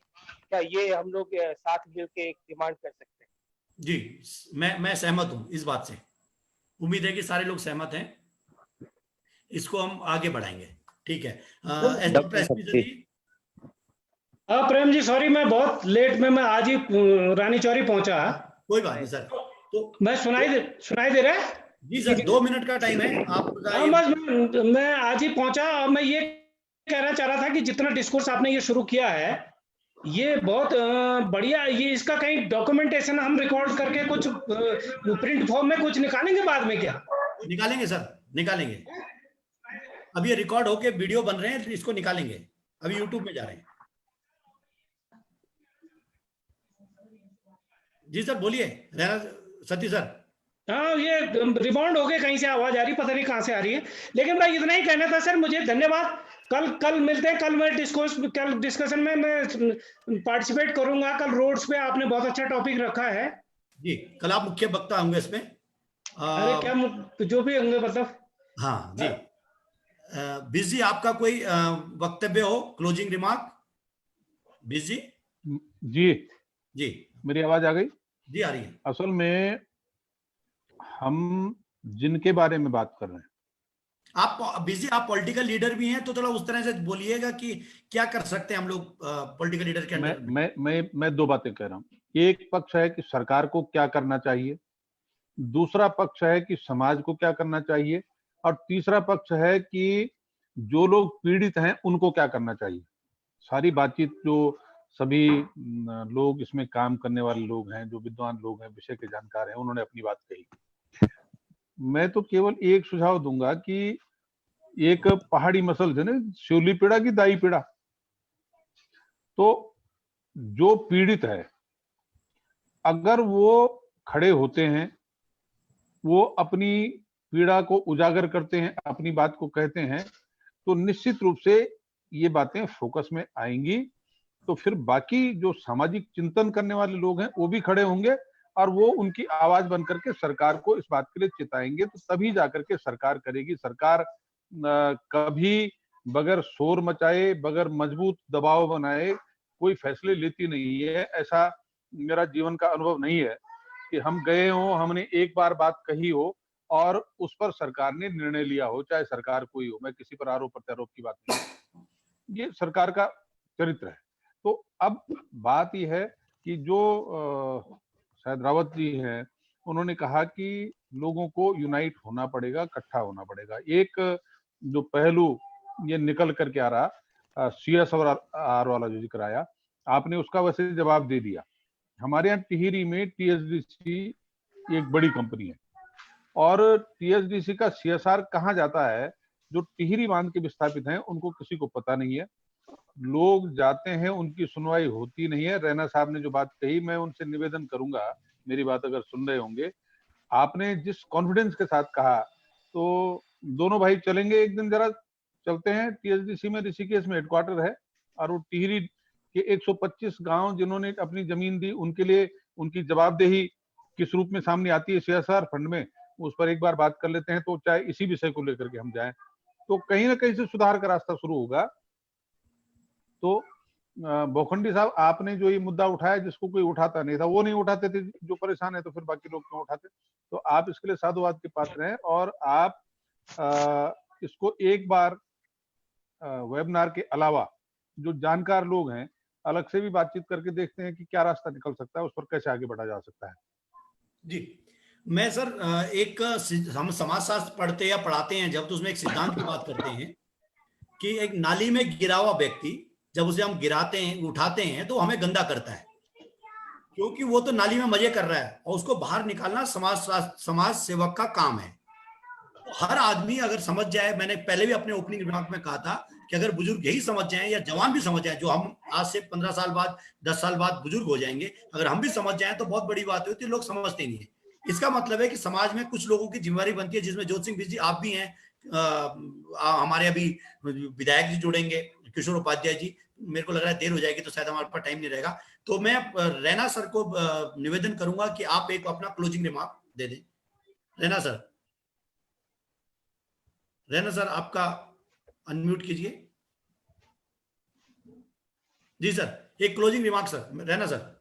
क्या ये हम लोग साथ मिलकर एक डिमांड कर सकते हैं? जी, मैं सहमत हूं इस बात से। उम्मीद है कि सारे लोग सहमत हैं। इसको हम आगे बढ़ाएंगे। ठीक है। प्रेम जी, सॉरी मैं बहुत लेट में, मैं आज ही रानी चौरी पहुंचा। कोई बात नहीं सर। तो मैं सुनाई दे रहा है? जी सर, 2 मिनट का टाइम है। आप बस मैं आज ही पहुंचा, और मैं ये कहना चाह रहा था कि जितना डिस्कोर्स आपने ये शुरू किया है, ये बहुत बढ़िया। ये इसका कहीं डॉक्यूमेंटेशन हम रिकॉर्ड करके कुछ प्रिंट फॉर्म में कुछ निकालेंगे बाद में? क्या निकालेंगे सर, निकालेंगे। अभी ये रिकॉर्ड होके वीडियो बन रहे हैं, इसको निकालेंगे। अभी यूट्यूब में जा रहे हैं। जी सर, बोलिए सती सर। हाँ, ये रिबाउंड हो गए, कहीं से आवाज आ रही, पता नहीं कहाँ से आ रही है। लेकिन मैं इतना ही कहना था सर, मुझे धन्यवाद। कल मिलते हैं। कल मैं डिस्कशन में मैं पार्टिसिपेट करूंगा। कल रोड्स पे आपने बहुत अच्छा टॉपिक रखा है जी। कल आप मुख्य वक्ता होंगे इसमें। अरे क्या जो भी होंगे, मतलब। हाँ जी। बिजी, आपका कोई वक्तव्य हो, क्लोजिंग रिमार्क? बिजी जी जी, मेरी आवाज आ गई? जी आ रही है। असल में हम जिनके बारे में बात कर रहे हैं, आप बिजी, आप पॉलिटिकल लीडर भी हैं, तो थोड़ा उस तरह से बोलिएगा कि क्या कर सकते हैं हम लोग पॉलिटिकल लीडर के अंदर। मैं 2 बातें कह रहा हूँ। एक पक्ष है कि सरकार को क्या करना चाहिए, दूसरा पक्ष है कि समाज को क्या करना चाहिए, और तीसरा पक्ष है कि जो लोग पीड़ित हैं उनको क्या करना चाहिए। सारी बातचीत जो सभी लोग इसमें काम करने वाले लोग हैं, जो विद्वान लोग हैं, विषय के जानकार हैं, उन्होंने अपनी बात कही। मैं तो केवल एक सुझाव दूंगा कि एक पहाड़ी मसल है ना, शिवली पीड़ा की दाई पीड़ा। तो जो पीड़ित है, अगर वो खड़े होते हैं, वो अपनी पीड़ा को उजागर करते हैं, अपनी बात को कहते हैं, तो निश्चित रूप से ये बातें फोकस में आएंगी। तो फिर बाकी जो सामाजिक चिंतन करने वाले लोग हैं वो भी खड़े होंगे और वो उनकी आवाज बन करके सरकार को इस बात के लिए चिताएंगे, तो तभी जाकर के सरकार करेगी। सरकार कभी बगैर शोर मचाए, बगैर मजबूत दबाव बनाए कोई फैसले लेती नहीं है। ऐसा मेरा जीवन का अनुभव नहीं है कि हम गए हों, हमने एक बार बात कही हो और उस पर सरकार ने निर्णय लिया हो, चाहे सरकार कोई हो। मैं किसी पर आरोप प्रत्यारोप की बात नहीं, ये सरकार का चरित्र है। तो अब बात यह है कि जो शायद रावत जी हैं, उन्होंने कहा कि लोगों को यूनाइट होना पड़ेगा, इकट्ठा होना पड़ेगा। एक जो पहलू ये निकल करके आ रहा, CSR वाला जो जिक्र आया, आपने उसका वैसे जवाब दे दिया। हमारे यहाँ टिहरी में TSDC एक बड़ी कंपनी है और TSDC का CSR कहाँ जाता है, जो टिहरी बांध के विस्थापित हैं उनको किसी को पता नहीं है। लोग जाते हैं, उनकी सुनवाई होती नहीं है। रैना साहब ने जो बात कही, मैं उनसे निवेदन करूंगा, मेरी बात अगर सुन रहे होंगे, आपने जिस कॉन्फिडेंस के साथ कहा, तो दोनों भाई चलेंगे एक दिन, जरा चलते हैं TSDC में, ऋषिकेश में हेडक्वार्टर है, और वो टिहरी के 125 गांव जिन्होंने अपनी जमीन दी, उनके लिए उनकी जवाबदेही किस रूप में सामने आती है CSR फंड में, उस पर एक बार बात कर लेते हैं। तो चाहे इसी विषय को लेकर के हम जाएं, तो कहीं ना कहीं से सुधार का रास्ता शुरू होगा। तो बोखंडी साहब, आपने जो ये मुद्दा उठाया जिसको कोई उठाता नहीं था, वो नहीं उठाते थे, जो परेशान है तो फिर बाकी लोग क्यों उठाते? तो आप इसके लिए साधुवाद के पात्र हैं और आप इसको एक बार वेबिनार के अलावा जो जानकार लोग हैं अलग से भी बातचीत करके देखते हैं कि क्या रास्ता निकल सकता है, उस पर कैसे आगे बढ़ा जा सकता है। जी, मैं सर एक हम समाजशास्त्र पढ़ते या पढ़ाते हैं जब, तो उसमें एक सिद्धांत की बात करते हैं कि एक नाली में गिरा हुआ व्यक्ति जब उसे हम गिराते हैं, उठाते हैं, तो हमें गंदा करता है, क्योंकि वो तो नाली में मजे कर रहा है और उसको बाहर निकालना समाज सेवक का काम है। तो हर आदमी अगर समझ जाए, मैंने पहले भी अपने ओपनिंग रिमार्क में कहा था कि अगर बुजुर्ग यही समझ जाएं या जवान भी समझ जाएं, जो हम आज से 15 साल बाद 10 साल बाद बुजुर्ग हो जाएंगे, अगर हम भी समझ जाएं तो बहुत बड़ी बात होती है। लोग समझते नहीं है। इसका मतलब है कि समाज में कुछ लोगों की जिम्मेदारी बनती है, जिसमें ज्योति सिंह बिष्ट जी आप भी हैं, हमारे अभी विधायक जी जुड़ेंगे, किशोर उपाध्याय जी, मेरे को लग रहा है देर हो जाएगी तो शायद हमारे पास टाइम नहीं रहेगा। तो मैं रैना सर को निवेदन करूंगा कि आप एक अपना क्लोजिंग रिमार्क दे दें। रैना सर आपका अनम्यूट कीजिए। जी सर, एक closing remark sir, Raina sir.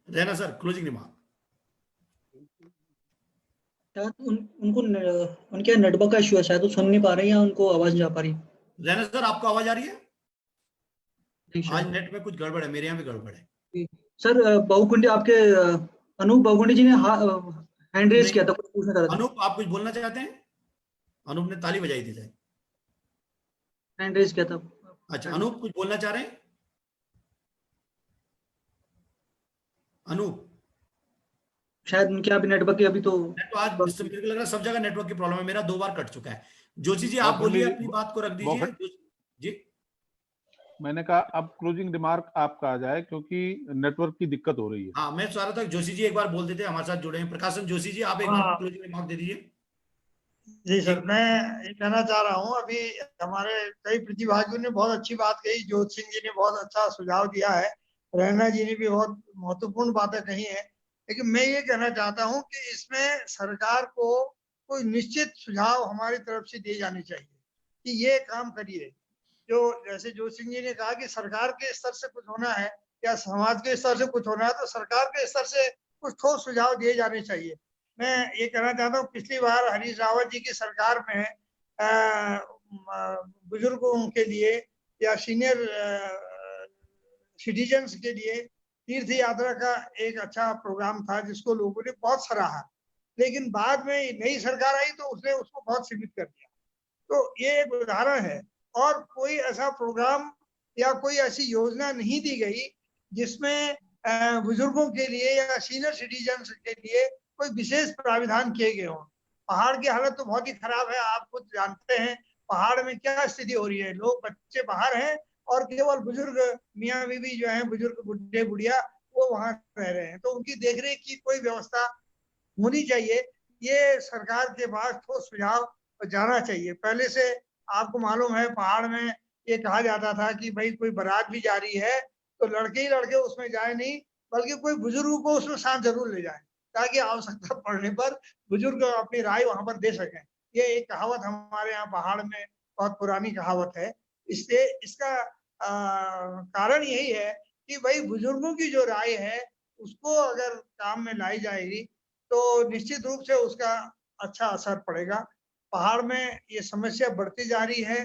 Raina sir, closing remark. उनके नेटवर्क का इशू है, शायद वो सुन नहीं पा रहे हैं या उनको आवाज नहीं आ पा रही। रैना सर, आपको आवाज आ रही है? आज नेट में कुछ गड़बड़ है, मेरे यहाँ भी गड़बड़ है। सर बहुकुंडी, आपके अनूप बहुकुंडी जी ने हैंड रेज किया था, कुछ पूछना चाह रहे थे। अनूप, आप कुछ बोलना चाहते हैं? अनूप ने ताली बजाई थी शायद, हैंड रेज किया था। अच्छा, अनूप कुछ बोलना चाह रहे हैं? अनूप, शायद उनके अभी नेटवर्क की अभी तो आज मेरे को लग रहा है सब जगह नेटवर्क की प्रॉब्लम है, मेरा 2 बार कट चुका है। जोशी जी आप बोलिए, अपनी बात को रख दीजिए। जी, मैंने कहा अब क्लोजिंग रिमार्क आपका आ जाए, क्योंकि नेटवर्क की दिक्कत हो रही है। हाँ, मैं चाह रहा था जोशी जी एक बार बोल देते, हमारे साथ जुड़े हैं। प्रकाशन जोशी जी, आप एक बार क्लोजिंग रिमार्क दे दीजिए। जी सर, मैं ये कहना चाह रहा हूँ, अभी हमारे कई प्रतिभागियों ने बहुत अच्छी बात कही, ज्योति सिंह जी ने बहुत अच्छा सुझाव दिया है, रैना जी ने भी बहुत महत्वपूर्ण बातें कही है, लेकिन मैं ये कहना चाहता हूँ कि इसमें सरकार को कोई निश्चित सुझाव हमारी तरफ से दिए जाने चाहिए कि ये काम करिए। जो जैसे ज्योति सिंह जी ने कहा कि सरकार के स्तर से कुछ होना है या समाज के स्तर से कुछ होना है, तो सरकार के स्तर से कुछ ठोस सुझाव दिए जाने चाहिए। मैं ये कहना चाहता हूँ, पिछली बार हरीश रावत जी की सरकार में बुजुर्गों के लिए या सीनियर सिटीजन्स के लिए तीर्थ यात्रा का एक अच्छा प्रोग्राम था, जिसको लोगों ने बहुत सराहा, लेकिन बाद में नई सरकार आई तो उसने उसको बहुत सीमित कर दिया। तो ये एक उदाहरण है, और कोई ऐसा प्रोग्राम या कोई ऐसी योजना नहीं दी गई जिसमें बुजुर्गों के लिए या सीनियर सिटीजन के लिए कोई विशेष प्राविधान किए गए हों। पहाड़ की हालत तो बहुत ही खराब है, आप खुद जानते हैं पहाड़ में क्या स्थिति हो रही है। लोग, बच्चे बाहर हैं और केवल बुजुर्ग मियाँ बीवी जो हैं, बुजुर्ग बुढ़े बुढ़िया, वो वहां रह रहे हैं। तो उनकी देखरेख की कोई व्यवस्था होनी चाहिए। ये सरकार के पास ठोस सुझाव जाना चाहिए। पहले से आपको मालूम है पहाड़ में ये कहा जाता था कि भाई कोई बारात भी जा रही है तो लड़के ही लड़के उसमें जाए नहीं, बल्कि कोई बुजुर्ग को उसमें साथ जरूर ले जाए, ताकि आवश्यकता पड़ने पर बुजुर्ग अपनी राय वहां पर दे सकें। ये एक कहावत हमारे यहाँ पहाड़ में बहुत पुरानी कहावत है। इससे इसका कारण यही है कि भाई बुजुर्गों की जो राय है उसको अगर काम में लाई जाएगी तो निश्चित रूप से उसका अच्छा असर पड़ेगा। पहाड़ में ये समस्या बढ़ती जा रही है।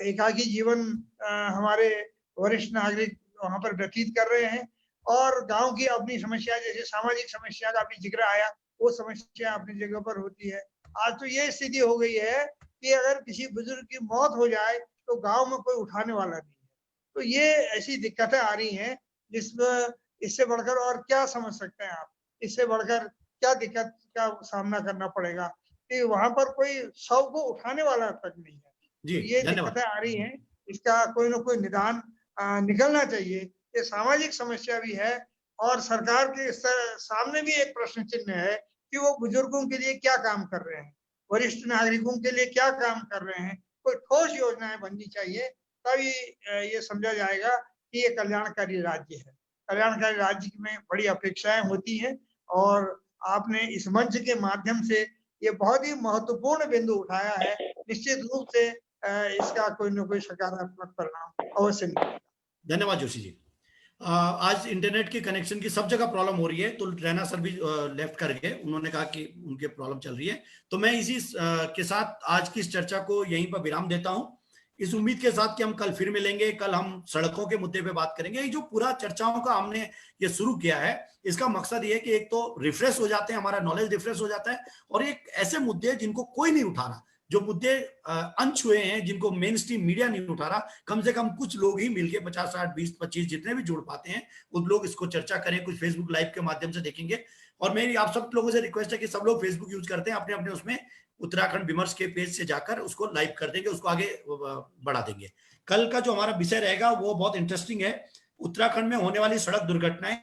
एकाकी जीवन हमारे वरिष्ठ नागरिक वहां पर व्यतीत कर रहे हैं और गांव की अपनी समस्या, जैसे सामाजिक समस्या का भी जिक्र आया, वो समस्या अपनी जगह पर होती है। आज तो ये स्थिति हो गई है कि अगर किसी बुजुर्ग की मौत हो जाए तो गांव में कोई उठाने वाला नहीं है। तो ये ऐसी दिक्कतें आ रही हैं जिसमें इससे बढ़कर और क्या समझ सकते हैं आप, इससे बढ़कर क्या दिक्कत का सामना करना पड़ेगा कि वहां पर कोई शव को उठाने वाला तक नहीं है। जी, ये दिक्कतें आ रही हैं, इसका कोई ना कोई निदान निकलना चाहिए। ये सामाजिक समस्या भी है और सरकार के सामने भी एक प्रश्न चिन्ह है कि वो बुजुर्गों के लिए क्या काम कर रहे हैं, वरिष्ठ नागरिकों के लिए क्या काम कर रहे हैं। कोई ठोस योजनाएं बननी चाहिए, तभी ये समझा जाएगा कि ये कल्याणकारी राज्य है। कल्याणकारी राज्य में बड़ी अपेक्षाएं होती हैं और आपने इस मंच के माध्यम से ये बहुत ही महत्वपूर्ण बिंदु उठाया है। निश्चित रूप से इसका कोई न कोई सकारात्मक परिणाम अवश्य निकलेगा। धन्यवाद जोशी जी। आज इंटरनेट के कनेक्शन की सब जगह प्रॉब्लम हो रही है, तो रैना सर भी लेफ्ट कर गए, उन्होंने कहा कि उनके प्रॉब्लम चल रही है। तो मैं इसी के साथ आज की इस चर्चा को यहीं पर विराम देता हूं, इस उम्मीद के साथ कि हम कल फिर मिलेंगे। कल हम सड़कों के मुद्दे पे बात करेंगे। ये जो पूरा चर्चाओं का हमने ये शुरू किया है, इसका मकसद ये है कि एक तो रिफ्रेश हो जाते हैं, हमारा नॉलेज रिफ्रेश हो जाता है, और एक ऐसे मुद्दे जिनको कोई नहीं उठा रहा, जो मुद्दे अनछुए हैं, जिनको मेन स्ट्रीम मीडिया नहीं उठा रहा, कम से कम कुछ लोग ही मिलके 50, 60, 20, 25 जितने भी जुड़ पाते हैं उन लोग इसको चर्चा करें। कुछ फेसबुक लाइव के माध्यम से देखेंगे। और मेरी आप सब लोगों से रिक्वेस्ट है कि सब लोग फेसबुक यूज करते हैं, अपने अपने उसमें उत्तराखंड विमर्श के पेज से जाकर उसको लाइव कर देंगे, उसको आगे बढ़ा देंगे। कल का जो हमारा विषय रहेगा वो बहुत इंटरेस्टिंग है, उत्तराखंड में होने वाली सड़क दुर्घटनाएं,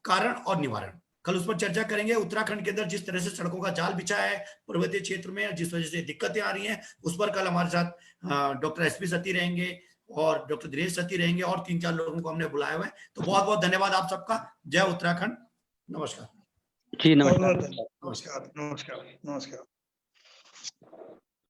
कारण और निवारण। कल उस पर चर्चा करेंगे। उत्तराखंड के अंदर जिस तरह से सड़कों का जाल बिछा है पर्वतीय क्षेत्र में, जिस वजह से दिक्कतें आ रही हैं, उस पर कल हमारे साथ डॉक्टर एसपी सती रहेंगे और डॉक्टर दिनेश सती रहेंगे और 3-4 लोगों को हमने बुलाया हुआ है। तो बहुत बहुत धन्यवाद आप सबका। जय उत्तराखंड। नमस्कार जी, नमस्कार। नमस्कार।